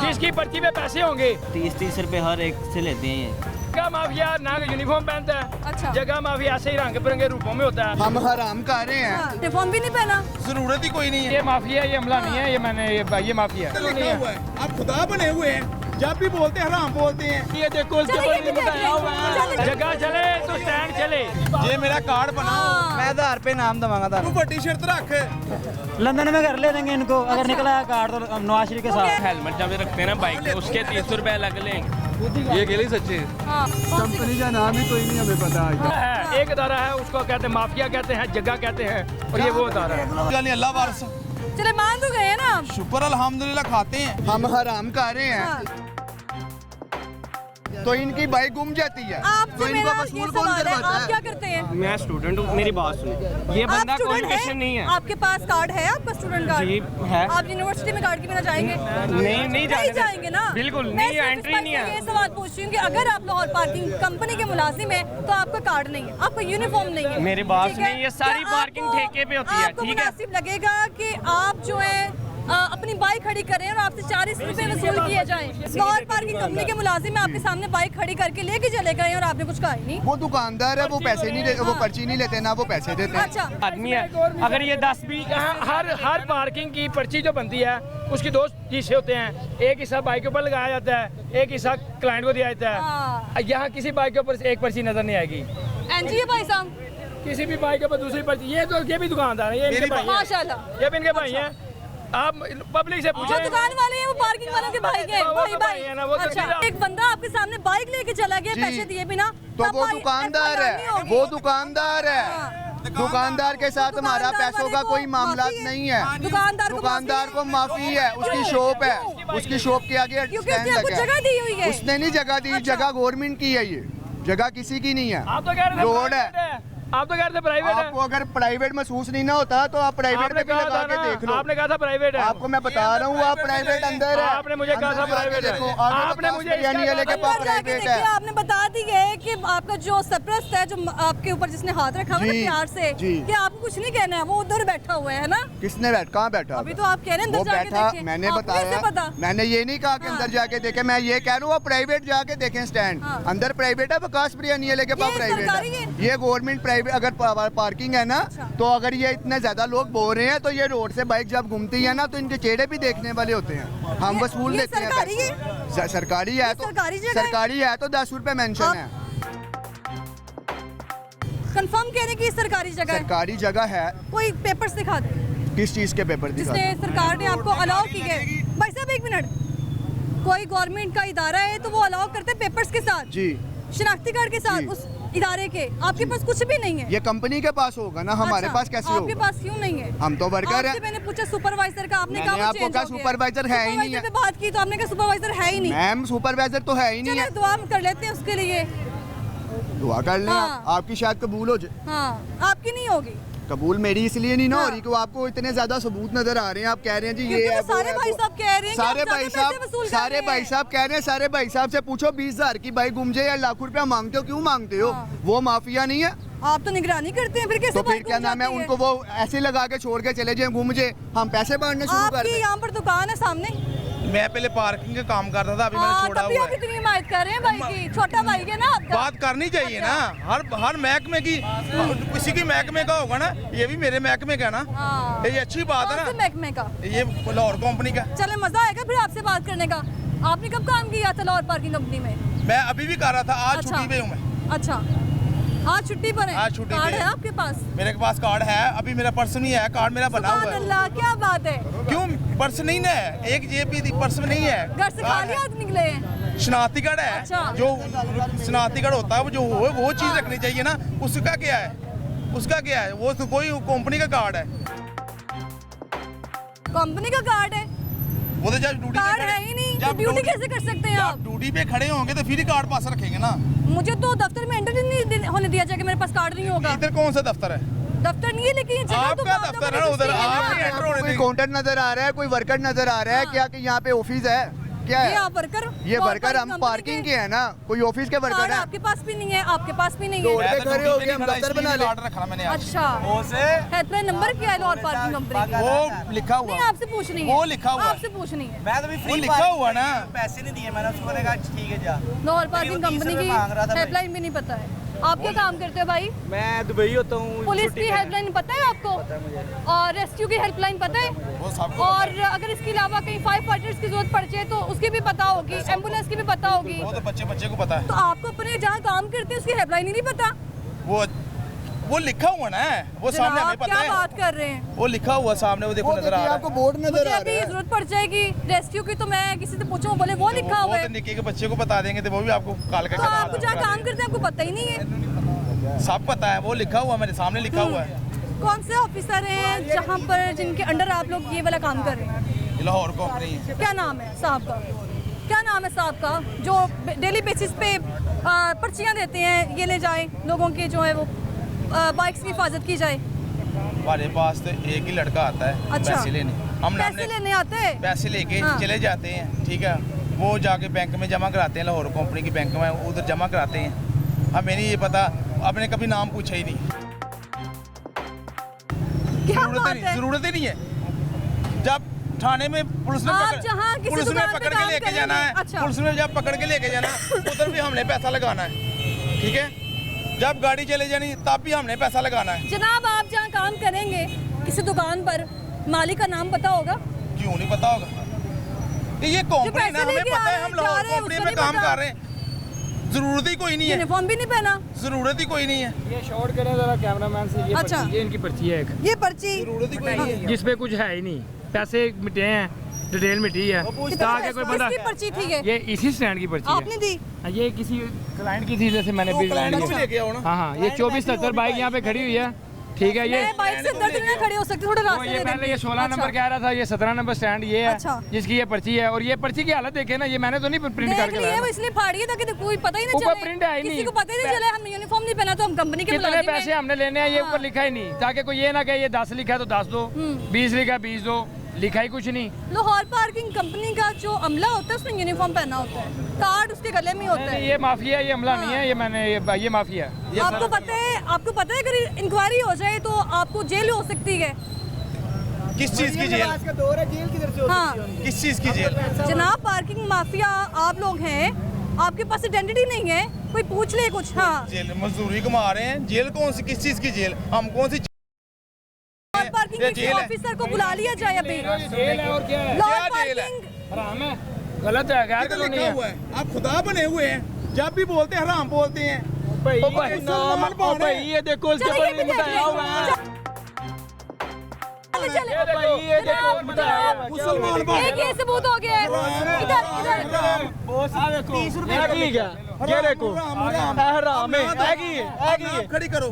जिसकी पर्ची पे पैसे होंगे। 30-30 रुपए हर एक से लेते हैं ये। जगह माफिया ना यूनिफॉर्म पहनता है, अच्छा। जगह माफिया ऐसे ही रंग बिरंगे रूपों में होता है। हम हराम कर रहे हैं। यूनिफॉर्म भी नहीं पहना। जरूरत ही कोई नहीं है। ये माफिया, ये हमला नहीं है, ये मैंने ये माफिया है। लिखा हुआ है, आप खुदा बने हुए हैं, जब भी बोलते हैं हराम बोलते हैं। ये देखो उसके चलो, ऊपर ये भी भी देख बताया हुआ लें। है, जगह चले तो स्टैंड चले। ये मेरा कार्ड बनाओ, मैं आधार पे नाम दवांगा था। तू बड़ी शर्त रख। लंदन में कर ले देंगे इनको, अगर निकला है कार्ड तो नवाज शरीफ के साथ। हेलमेट जब रखते हैं ना बाइक पे, उसके 30 रुपए अलग लेंगे। ये अकेले ही सच्चे हैं। हाँ, कंपनी का नाम ही कोई नहीं हमें पता है एक अदारा है, उसको कहते हैं माफिया कहते हैं, जगह कहते हैं, और ये वो अदारा है। अल्लाह वारस चले मान तो गए ना आप। शुक्र अल्हम्दुलिल्लाह खाते हैं। हम हराम खा रहे हैं हाँ। तो इनकी बाइक गुम जाती है आपसे तो इनको मेरा ये वसूल कौन सवाल है, करवाता आप है? क्या करते हैं? मैं स्टूडेंट हूँ, मेरी बात सुनो। ये आप बंदा स्टूडेंट क्वालिफिकेशन नहीं है। आपके पास कार्ड है, आपका स्टूडेंट कार्ड? जी, है। आप यूनिवर्सिटी में कार्ड के बिना जाएंगे? नहीं जाएंगे ना। बिल्कुल मैं नहीं, सिर्फ एंट्री इस नहीं बात से है। ये सवाल पूछ रही हूँ कि अगर आप लाहौर पार्किंग कंपनी के मुलाजिम हैं तो आपका कार्ड नहीं है, आपका यूनिफॉर्म नहीं है। मेरी बात ठीक है? सुनिए, ये सारी क्या पार्किंग आपको- ठेके पे होती है, आपको ठीक है? मुनासिब लगेगा कि आप जो है अपनी बाइक खड़ी करें और आपसे 40 रुपए वसूल किए जाएं? लाहौर पार्किंग कंपनी के मुलाजिम आपके सामने बाइक खड़ी करके लेके चले गए और आपने कुछ कहा ही नहीं। वो दुकानदार है, वो पैसे नहीं देते, वो पर्ची नहीं लेते ना वो पैसे देते हैं। अच्छा, आदमी है, अगर ये 10 भी हर पार्किंग की पर्ची जो बनती है उसकी दो हिस्से होते हैं, एक हिस्सा बाइक के ऊपर लगाया जाता है, एक हिस्सा क्लाइंट को दिया जाता हाँ। है। यहाँ किसी बाइक के ऊपर एक पर्ची नजर नहीं आएगी, एनजी है भाई साहब, किसी भी बाइक के ऊपर दूसरी पर्ची। ये भी दुकानदार है, ये इनके भाई हैं। माशाल्लाह। ये भी इनके भाई हैं। आप पब्लिक से जो पूछें, दुकान वाले हैं वो पार्किंग वालों के भाई हैं, वो भाई तो भाई है ना, वो तो अच्छा, सीधा- एक बंदा आपके सामने बाइक लेके चला गया जी। पैसे दिए बिना, तो तब वो भाई दुकानदार FIR नहीं है, होगी। वो दुकानदार है। हाँ। दुकानदार के साथ हमारा दुकानदार पैसों वाले का को कोई मामला माफी है। नहीं है। दुकानदार को माफी है, उसकी शॉप है, उसकी शॉप के आगे क्योंकि स्टैंड उसने आपको लगा जगह दी हुई है। है। उसने नहीं जगह दी, अच्छा। जगह गवर्नमेंट की है, ये जगह किसी की नहीं है। आप तो कह रहे थे रोड प्राइवेट है, आप तो कह रहे थे प्राइवेट है। आपको अगर प्राइवेट महसूस नहीं ना होता तो आप प्राइवेट आपने में भी कहा लगा था के ना, देख लो। आपने कहा था प्राइवेट है। आपको मैं बता रहा हूँ, आप प्राइवेट अंदर है। आपने मुझे कहा था अंदर जाके प्राइवेट है। देखो, आगे आपने तो मुझे बिरयानी वाले के अंदर पास जाके प्राइवेट देखिए, है। आपने बता दी है कि आपका जो सरप्रस्त है, जो आपके ऊपर जिसने हाथ रखा हुआ है जी, प्यार से, जी। कि आपको कुछ नहीं कहना है, वो उधर बैठा हुआ है ना। किसने बैठ कहाँ बैठा? अभी तो आप कह रहे हैं वो अंदर जाके बैठा, देखिए। मैंने आपको कैसे बताया, पता? मैंने ये नहीं कहा कि हाँ। अंदर जाके देखे, मैं ये कह रहा हूँ आप प्राइवेट जाके देखें स्टैंड। हाँ। अंदर प्राइवेट है, विकास बिरयानी वाले के पास ये प्राइवेट सरकारी है। है? ये गवर्नमेंट प्राइवेट अगर पार्किंग है ना, अच्छा। तो अगर ये इतने ज्यादा लोग बोल रहे हैं तो ये रोड से बाइक जब घूमती है ना तो इनके चेहरे भी देखने वाले होते हैं। हम ये- वसूल ये लेते हैं सरकारी पैसे। सरकारी है तो सरकारी जगह है? सरकारी है तो 10 रुपए मेंशन आप- है। कंफर्म कह रहे हैं कि ये सरकारी जगह है। सरकारी जगह है। कोई पेपर्स दिखा दे किस चीज के पेपर दिखा? जिसने सरकार ने आपको अलाउ की है। भाई साहब एक मिनट, कोई गवर्नमेंट का इदारा है तो वो अलाउ करते हैं पेपर्स के साथ, जी, शनाख्ती कार्ड के साथ जी। उस इदारे के। आपके पास कुछ भी नहीं है। ये कंपनी के पास होगा ना, हमारे अच्छा, पास कैसे आपके होगा? पास क्यों नहीं है? हम तो वर्कर आपसे हैं। मैंने पूछा सुपरवाइजर का, आपने मैंने कहा वो आपको change कहा हो गया। सुपरवाइजर है ही नहीं है। सुपरवाइजर पे बात की तो आपने कहा सुपरवाइजर है ही नहीं। मैम सुपरवाइजर तो है ही नहीं चलो है। दुआ कर लेते हैं उसके लिए। दुआ कर लें हाँ। आप। आपकी शायद कबूल हो जाए। हाँ, आपकी नहीं होगी। कबूल मेरी इसलिए नहीं ना हो हाँ। रही कि वो आपको इतने ज्यादा सबूत नजर आ रहे हैं। आप कह रहे हैं जी क्योंकि ये वो है, वो सारे है, भाई वो- साहब कह रहे हैं कि सारे आप भाई ज्यादा पैसे साहब वसूल कर सारे रहे भाई हैं। साहब कह रहे हैं, सारे भाई साहब से पूछो 20,000 की बाइक गुम जाए या लाख रुपया मांगते हो, क्यों मांगते हो? हाँ। वो माफिया नहीं है आप तो निगरानी करते हैं, फिर कैसे तो फिर बाइक क्या गुम नाम है? जाती उनको वो ऐसे लगा के छोड़ के चले जाए, घूम जाए, हम पैसे बांटने शुरू कर आपकी दें। यहाँ पर दुकान है सामने। मैं पहले पार्किंग का काम करता था, अभी मैंने हाँ, छोड़ा तभी हुआ आप है। इतनी हिमायत कर रहे हैं भाई की। छोटा भाई है ना आपका। बात करनी चाहिए ना, हर महकमे की, किसी की महकमे का होगा ना, ये भी मेरे महकमे का ना। हाँ। ये अच्छी बात है कौन से ना, महकमे का? ये लाहौर कंपनी का। चले मजा आएगा फिर आपसे बात करने का। आपने कब काम किया था लाहौर पार्किंग कंपनी में? मैं अभी भी कर रहा था, आज अच्छा। छुट्टी पे हूँ मैं। अच्छा, आज छुट्टी पर है? आज छुट्टी कार्ड पे है है। आपके पास? मेरे पास कार्ड है, अभी मेरा पर्स नहीं है, कार्ड मेरा बना सुभान हुआ है। अल्लाह, क्या बात है। क्यों पर्स नहीं ना है, एक जेब भी पर्स में नहीं है। घर से खाली हाथ निकले हैं? शनाख्ती कार्ड है, अच्छा। जो शनाख्ती कार्ड होता है वो चीज रखनी चाहिए ना। उसका क्या है, उसका क्या है? वो तो कोई कंपनी का कार्ड है, कंपनी का कार्ड है? वो तो जब ड्यूटी कार्ड है ही नहीं, तो ड्यूटी कैसे कर सकते हैं आप? ड्यूटी पे खड़े होंगे तो फिर ही कार्ड पास रखेंगे ना। मुझे तो दफ्तर में एंटर नहीं होने दिया जाएगा, मेरे पास कार्ड नहीं होगा। इधर कौन सा दफ्तर है? दफ्तर नहीं है, लेकिन ये जगह तो आपका बहुत दफ्तर है ना उधर, जबरदस्ती है आप ना। नहीं एंटर होने कोई देंगे। काउंटर नजर आ रहा है, कोई वर्कर नजर आ रहा है हाँ। क्या कि यहाँ पे ऑफिस है? क्या ये है आप वर्कर? ये लाहौर वर्कर? हम कंपनी पार्किंग के हैं ना, कोई ऑफिस के वर्कर कार्ड है। आपके पास भी नहीं है, आपके पास भी नहीं रोड है। पे खड़े हो गए, हम दफ्तर बना ले। कार्ड रखा मैंने आज। अच्छा, हेल्पलाइन नंबर क्या है लाहौर पार्किंग कंपनी का? वो लिखा हुआ नहीं, है। आपसे पूछनी है। वो लिखा हुआ है। आपसे पूछनी है। मैं तो भी वो लिखा हुआ ना। पैसे नहीं दिए मैंने, उसको कहा ठीक है जा। लाहौर पार्किंग वो 30 कंपनी रुपए की मांग रहा था भाई। हेल्पलाइन भी नहीं पता है। आप क्या काम करते हो भाई? मैं दुबई होता हूँ। पुलिस की हेल्पलाइन पता है आपको? और रेस्क्यू की हेल्पलाइन पता है? वो सबको और अगर इसके अलावा कहीं फायर फाइटर्स की जरूरत पड़ जाए तो उसकी भी पता होगी, एम्बुलेंस की भी पता होगी। वो तो बच्चे को पता है। तो आपको अपने जहाँ काम करते हैं उसकी हेल्पलाइन ही नहीं पता? वो लिखा हुआ ना, वो सामने हमें पता क्या है, बात कर रहे हैं? वो लिखा हुआ सामने, वो देखो वो नजर आ देखिए, रहा आपको है। बोर्ड मुझे नजर आ अभी रहा है। जरूरत पड़ जाएगी रेस्क्यू की तो मैं किसी से पूछूं, बोले वो लिखा हुआ वो है। तो निक्के के बच्चे को बता देंगे तो वो भी आपको कॉल तो आप जहाँ काम करते हैं आपको पता ही नहीं है? सब पता है, वो लिखा हुआ मेरे सामने लिखा हुआ है। कौन से ऑफिसर हैं जहाँ पर जिनके अंडर आप लोग ये वाला काम कर रहे हैं? ये लाहौर कंपनी है। क्या नाम है साहब का? क्या नाम है साहब का जो डेली बेसिस पे पर्चियाँ देते हैं, ये ले जाएं लोगों के जो है वो बाइक्स की हिफाजत की जाए? हमारे पास तो एक ही लड़का आता है अच्छा। पैसे लेने, हम पैसे लेने आते हैं? पैसे लेके हाँ। चले जाते हैं, ठीक है, वो जाके बैंक में जमा कराते हैं, लाहौर कंपनी की बैंक में उधर जमा कराते हैं। हमें नहीं ये पता, आपने कभी नाम पूछा ही नहीं। क्या बात है? जरूरत ही नहीं है। जब थाने में पुलिस ने आप जहाँ किसी पुलिस में दुकान पे पकड़ के काम लेके जाना है, करेंगे, अच्छा। पुलिस में जब पकड़ के लेके जाना उधर भी हमने पैसा लगाना है, ठीक है। जब गाड़ी चले जानी तब भी हमने पैसा लगाना है। जनाब आप जहाँ काम करेंगे किसी दुकान पर मालिक का नाम पता होगा? क्यों नहीं पता होगा? ये कंपनी ना, हमें पता है हम लाहौर कंपनी में काम कर रहे हैं। जरूरत ही कोई नहीं है, यूनिफॉर्म भी नहीं पहना? जरूरत ही कोई नहीं है। ये शॉर्ट करें जरा कैमरामैन से, ये अच्छा। पर्ची, ये इनकी पर्ची है एक, ये पर्ची जरूरत ही कोई नहीं है। जिसपे कुछ है ही नहीं, पैसे मिटे हैं, डिटेल मिटी है, ताकि कोई बंदा, किसकी पर्ची थी ये? ये इसी स्टैंड की पर्ची आपने है। दी? हाँ, ये किसी क्लाइंट की थी, जैसे मैंने भी क्लाइंट को भी लेके आओ ना। हाँ हाँ, ये 2470 बाइक यहाँ पे खड़ी हुई है, ठीक है। ये मैं बाइक से अंदर तो नहीं खड़े हो सकते, थोड़ा वो रास्ते ये दे पहले दें। ये 16 नंबर कह रहा था, ये 17 नंबर स्टैंड ये है, अच्छा। जिसकी ये पर्ची है। और ये पर्ची की हालत देखे ना, ये मैंने तो नहीं प्रिंट देख करके लिए लाया। वो इसलिए फाड़ी है ताकि कोई पता ही नहीं ऊपर चले। प्रिंट है ही किसी नहीं। को पता ही नहीं चले हम यूनिफॉर्म नहीं पहना तो हम कंपनी के कितने मुलाजिम हैं। पैसे हमने लेने हैं ये ऊपर लिखा ही नहीं, ताकि कोई ये ना कहे ये 10 लिखा है तो 10 दो, 20 लिखा है 20 दो, लिखा ही कुछ नहीं। लाहौर पार्किंग कंपनी का जो अमला होता है उसने यूनिफॉर्म पहना होता है, कार्ड उसके गले में होता है। ये माफिया है, ये हमला नहीं है, ये मैंने ये माफिया है। आपको पता है अगर इंक्वायरी हो जाए तो आपको जेल हो सकती है। किस चीज की जेल? हाँ किस चीज की जेल? जनाब पार्किंग माफिया आप लोग हैं, आपके पास आइडेंटिटी नहीं है, कोई पूछ ले कुछ। हाँ जेल मजदूरी कमा रहे हैं, जेल कौन सी, किस चीज की जेल? हम कौन सी लाहौर पार्किंग ये के जेल है। ऑफिसर को बुला लिया जाए अभी। जेल है और क्या है? लाहौर क्या जेल है? पार्किंग हराम है, गलत है, गैर इधर कानूनी लिखा है। हुआ है, आप खुदा बने हुए हैं, जब भी बोलते हैं हराम बोलते हैं। ये देखो इसके चलिए, ऊपर मिटाया हुआ है। ये देखो मुसलमान एक ये सबूत हो गया है। इधर इधर ये देखो हराम है। खड़ी करो।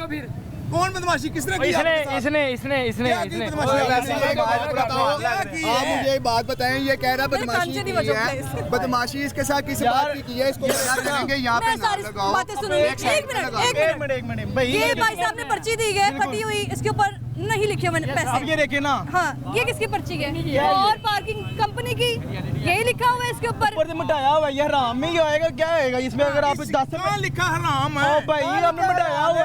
फिर कौन बदमाशी किसने की? इसने आप मुझे एक बात बताएं, ये कह रहा मेरे कान बदमाशी से नहीं की बजो, है, please। बदमाशी इसके साथ किस बात की है, इसको बयान करेंगे, यहाँ पे मैं नाम सारी लगाओ। बातें सुनूंगी। एक मिनट भाई ये भाई साहब ने पर्ची दी है फटी हुई, इसके ऊपर नहीं लिखे मैंने अब पैसे। ये देखिए ना, हाँ ये किसकी पर्ची है? और पार्किंग कंपनी की, यही लिखा हुआ है इसके ऊपर। ऊपर से मिटाया हुआ है, ये हराम में क्या आएगा, क्या आएगा इसमें? अगर आप 10 कहाँ लिखा हराम है? ओ भाई हमने मिटाया हुआ है।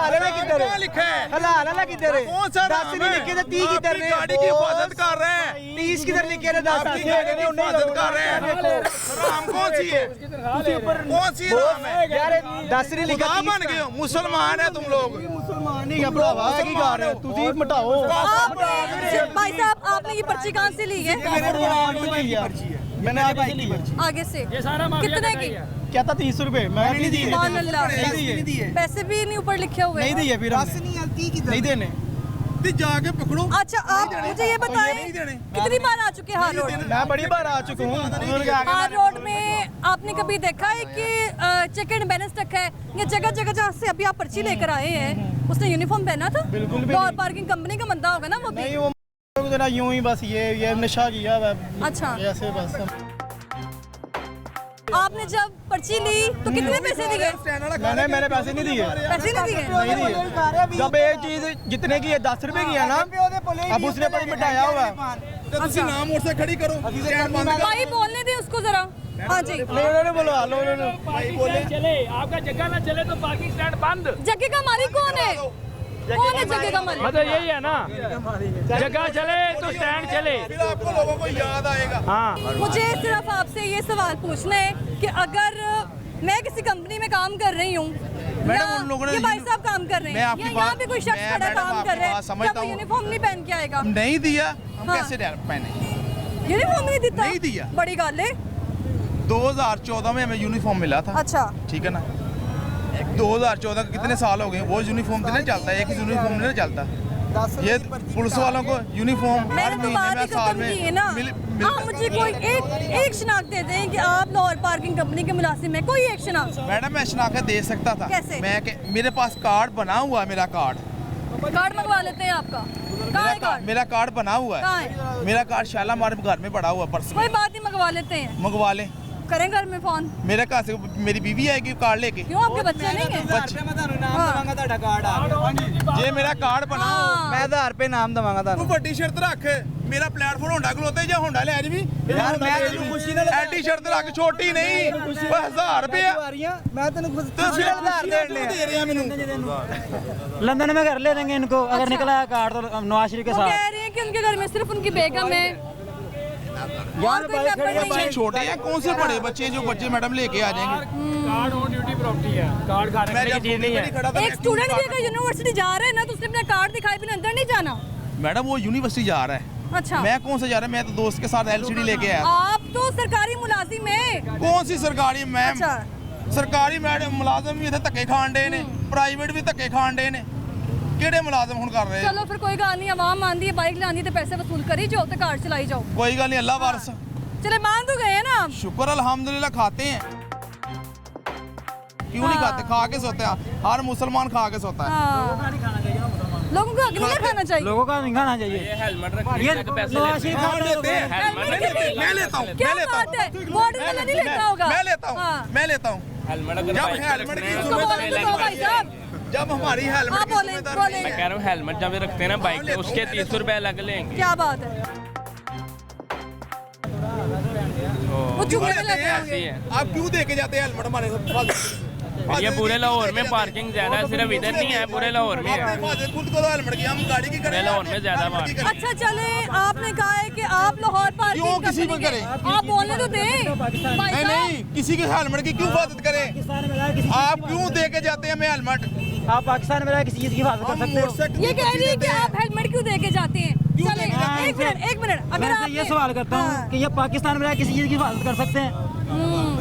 हलाल किधर कहाँ लिखा है? हलाल किधर है? कौन सा 10 नहीं लिखे थे, 30 किधर अपनी है? गाड़ी की हिफाजत कर रहे हैं, 30 किधर लिखे थे? 10 अपनी गाड़ी की हिफाजत कर रहे हैं। हराम कौन सी है? कौन सी हराम है? यार 10 नहीं लिखा, खुदा बन गए हो, मुसलमान है तुम लोग। मुसलमान नहीं है भरावा, की गा रहे हो तुसी? मिटाओ। आपने भाई साहब आपने ये पर्ची कहाँ से ली है? मैंने आगे से ली है। आगे से ये सारा माफिया कितने का की? ही है। क्या था 30 रुपए? मैं नहीं दी, सुभान अल्लाह। नहीं दिए, पैसे भी नहीं ऊपर लिखे हुए नहीं दिए, फिर नहीं देने। ते जाके पकड़ो। अच्छा आप मुझे ये बताएं नहीं देने। कितनी बार आ चुके हैं हार रोड? मैं बड़ी बार आ चुका हूँ। हार रोड में आपने कभी देखा है कि चेक एंड बैलेंस रखा है या जगह जगह जहाँ से अभी आप पर्ची लेकर आए हैं उसने यूनिफॉर्म पहना था? बिल्कुल भी और पार्किंग कंपनी का बंदा होगा ना वो भी। नहीं, वो जरा यूं ही बस ये नशा किया हुआ है। अच्छा ऐसे बस आपने जब पर्ची ली तो कितने पैसे दिए? मैंने पैसे नहीं दिए, पैसे नहीं दिए? नहीं दिए। जब एक चीज जितने की है 10 रुपए की है ना, अब उसने पर मिटाया हुआ है। तुसी नाम मोड़ से खड़ी करो, स्टैंड बंद कर। भाई बोलने दे उसको जरा। हाँ जी उन्होंने बोलो हालो उन्होंने चले आपका जगह ना चले तो पार्किंग स्टैंड बंद। जगह का मालिक कौन है? कौन है जगह का मालिक? मतलब यही है ना, जगह चले तो स्टैंड चले। फिर आपको लोगों को याद आएगा। हाँ मुझे सिर्फ आपसे ये सवाल पूछना है कि अगर मैं किसी कंपनी में काम कर रही हूँ मैडम, उन लोगों ने ये भाई साहब काम कर रहे मैं हैं आपकी या यहाँ बात- पे कोई शख्स मैं खड़ा मैडम काम आपकी कर रहे बात हैं समझता क्या वो हूँ। यूनिफॉर्म नहीं पहन के आएगा? नहीं दिया, हम हाँ। कैसे पहने? यूनिफॉर्म नहीं देता? नहीं दिया। बड़ी गल है। 2014 में हमें यूनिफॉर्म मिला था, अच्छा ठीक है ना। 2014 के कितने साल हो गए, वो यूनिफॉर्म तो नहीं चलता, एक ही यूनिफॉर्म नहीं चलता। ये पुलिस वालों को यूनिफॉर्म मैंने तो बात ही खत्म की है ना। आप मुझे कोई एक शनाख्त देते हैं कि आप लाहौर पार्किंग कंपनी के मुलाजिम हैं, कोई एक शनाख्त। मैडम मैं शनाख्त दे सकता था। कैसे? मेरे पास कार्ड बना हुआ है, मेरा कार्ड मंगवा लेते हैं आपका। कहाँ है कार्ड? मेरा कार्ड बना हुआ कहाँ है, मेरा कार्ड शालामार घर में पड़ा हुआ पर्स कोई बात नहीं, मंगवा लेते हैं। मंगवा लें। करें घर में फोन। मेरे कहा से मेरी बीवी आएगी कार्ड लेके। क्यों, आपके बच्चे नहीं हैं? ये मेरा कार्ड बना मैं 1000 रुपए नाम दवांगा तू बड़ी शर्त रख, मेरा प्लेटफॉर्म होंडा खलोते या होंडा ले आज भी यार मैं तेनू खुशी नाल एडी शर्त रख, छोटी नहीं। 1000 रुपया मैं तेनू खुशी दे रहे हैं मैनू। लंदन में घर ले देंगे इनको अगर निकला है कार्ड तो नवाज शरीफ के वो साथ। कह रहे हैं कि उनके घर में सिर्फ उनकी बेगम है और कोई मेंबर नहीं बच्चे है। छोटे हैं, कौन से बड़े बच्चे जो बच्चे मैडम लेके आ जाएंगे। कार्ड ऑन ड्यूटी प्रॉपर्टी है, कार्ड खाने की चीज नहीं है। एक स्टूडेंट भी अगर यूनिवर्सिटी जा रहा है ना तो उसने अपना कार्ड दिखाए बिना अंदर नहीं जाना। मैडम वो यूनिवर्सिटी जा रहा है, अच्छा, मैं कौन सा जा रहा है, मैं तो दोस्त के साथ एलसीडी लेके आया। आप तो सरकारी मुलाजिम हैं। कौन सी सरकारी मैम? अच्छा, सरकारी मैडम मुलाजम भी इतने धक्के खान डे ने, प्राइवेट भी धक्के खान डे ने, केड़े मुलाजम हुन कर रहे हैं। चलो फिर कोई गल नहीं, आवाम आंदी है, बाइक लांदी तो पैसे वसूल करी जाओ तो कार्ड चलाई जाओ। कोई गल नहीं, अल्लाह वारस। चले मान तो गए हैं ना आप। शुक्र अल्हम्दुलिल्लाह खाते हैं, क्यों नहीं खाते, खा के सोते हैं, हर मुसलमान खा के सोता है। हाँ। लोगों को अग्नि नहीं खाना चाहिए। लोगों का नहीं खाना चाहिए। हेलमेट ये नवाज शरीफ खान देते हैं। मैं लेता हूँ, क्या मैं लेता बात है, हूँ, बॉर्डर वाला नहीं लेता होगा। मैं लेता हूँ, हाँ। मैं लेता हूँ। जब हेलमेट की इसको बोले तो दो भाई साहब। जब हमारी हेलमेट आप की बोले जिम्मेदारी मैं कह रहा हूँ हेलमेट जब रखते हैं ना बाइक पे उसके 300 रुपए अलग लेंगे। क्या बात है, वो क्यों चुगली लेते लगे हैं? होंगे। आप क्यों दे के जाते हैं हेलमेट हमारे साथ? ये पूरे लाहौर में पार्किंग ज्यादा है, सिर्फ इधर नहीं है, पूरे लाहौर में है। खुद को हेलमेट की, हम गाड़ी की करें। पूरे लाहौर में ज्यादा बात है। अच्छा चले, आपने कहा है कि आप लाहौर पार्किंग क्यों किसी कंपनी को के- करें? आप बोलने तो दें भाई नहीं साहब। नहीं, किसी के हेलमेट की क्यों हिफाजत करें? आप क्यों दे के जाते हैं हमें हेलमेट? आप पाकिस्तान में रह किसी चीज की हिफाजत कर सकते हो। ये कह रही है कि आप हेलमेट क्यों दे के जाते हैं। चले एक मिनट अगर मैं आप तो ये सवाल करता हूँ कि ये पाकिस्तान में रह किसी चीज की हिफाजत कर सकते हैं?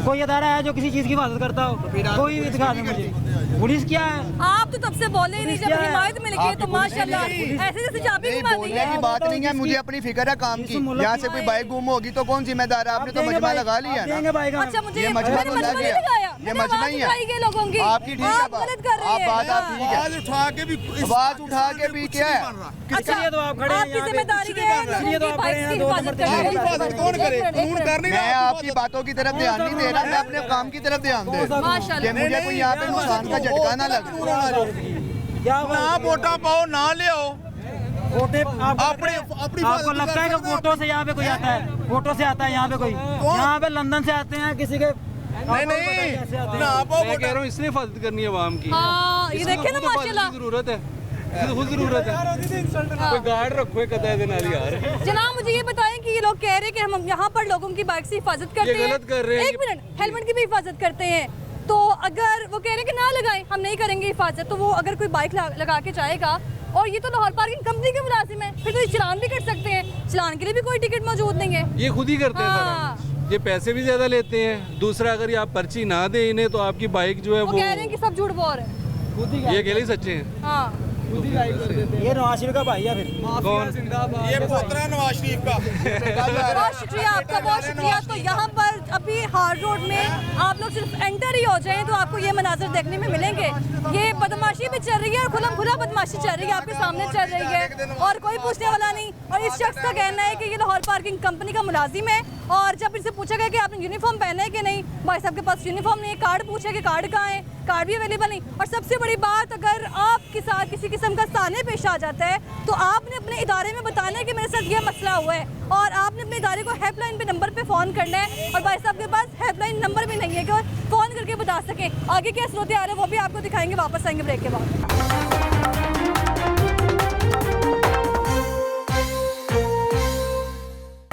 कोई अदारा है जो किसी चीज की हिफाजत करता हो? कोई भी दिखा दे मुझे। पुलिस क्या है? आप तो तब से बोले ही नहीं, जब हिमायत में लिखी तो माशाल्लाह ऐसे जैसे चाबी नहीं, घुमा दी बोलने है। की बात नहीं है, मुझे अपनी फिक्र है काम की। यहाँ से कोई बाइक गुम होगी तो कौन जिम्मेदार है? आपने तो मजमा लगा लिया ना। देंगे बाइक हम। अच्छा मुझे ये मजमा मैंने तो मजमा लग नहीं गया। लगाया, ये मैंने मजमा आवाज ही है। उठाई है लोगों की। आपकी ठीक है आप गलत कर रहे आप हैं। बात आप ठीक है। आवाज उठा के भी आवाज उठा के भी क्या है? अच्छा लिए तो आप खड़े हैं आपकी यहाँ पे। जिम्मेदारी क्या है लोगों इसलिए तो की आप बाइक खड़े हैं, की दो हिफाजत नंबर करने की? हिफाजत कौन करे? कानून कर नहीं मैं रहा। आपकी बातों की तरफ ध्यान नहीं दे रहा, मैं अपने काम की तरफ ध्यान दे रहा माशाल्लाह। कि मुझे कोई यहाँ पे नुकसान का झटका ना लगे। क्या ना वोटा पाओ ना ले आओ। वोटे आप अपनी आपको लगता है कि वोटों से यहाँ पे कोई आता है? वोटों से आता है यहाँ पे कोई? यहाँ पे लंदन से आते हैं किसी के? नहीं नहीं, ना पाओ मैं कह रहा हूँ इसलिए हिफाजत करनी है आवाम की। हाँ ये देखे ना माशाल्लाह। जरूरत है, खुद जरूरत है। कोई गार्ड रखो एक कदा दिन वाली यार। जनाब मुझे ये बताएं कि ये लोग कह रहे हैं कि हम यहाँ पर लोगों की बाइक से हिफाजत करते हैं। गलत कर रहे हैं। एक मिनट, हेलमेट की भी हिफाजत करते हैं। तो अगर वो कह रहे हैं कि ना लगाएं, हम नहीं करेंगे हिफाजत, तो वो अगर कोई बाइक लगा के जाएगा और ये तो लाहौर पार्किंग कंपनी के मुलाजिम है, फिर तो ये चलान भी कर सकते हैं। चलान के लिए भी कोई टिकट मौजूद नहीं है। ये खुद ही करते हैं हाँ। सारा। ये पैसे भी ज्यादा लेते हैं। दूसरा अगर ये आप पर्ची ना दें इन्हें तो आपकी बाइक जो है वो वो कह रहे हैं कि सब झूठ बोल रहे हैं। ये अकेले ही सच्चे हैं। हाँ ये नवाज शरीफ का भाई है फिर। कौन? ये पोतरा नवाज शरीफ का। बहुत शुक्रिया आपका, बहुत शुक्रिया। तो यहाँ पर अभी हार्ड रोड में आप लोग सिर्फ एंटर ही हो जाएं तो आपको ये मनाजर देखने में मिलेंगे। ये बदमाशी भी चल रही है और खुला खुला बदमाशी चल रही है, आपके सामने चल रही है और कोई पूछने वाला नहीं। और इस शख्स का कहना है कि ये लाहौर पार्किंग कंपनी का मुलाजिम है और जब इनसे पूछा गया कि आपने यूनिफॉर्म पहना है कि नहीं, भाई साहब के पास यूनिफॉर्म नहीं है। कार्ड पूछे कि कार्ड कहाँ है, कार्ड भी अवेलेबल नहीं। और सबसे बड़ी बात, अगर आपके साथ किसी किस्म का साने पेश आ जाता है तो आपने अपने इदारे में बताना है कि मेरे साथ ये मसला हुआ है और आपने अपने इदारे को हेल्पलाइन पे नंबर पे फ़ोन करना है। और भाई साहब के पास हेल्पलाइन नंबर भी नहीं है कि वो फ़ोन करके बता सकें। आगे क्या सूरत आ रहा है वो भी आपको दिखाएंगे, वापस आएंगे ब्रेक के बाद।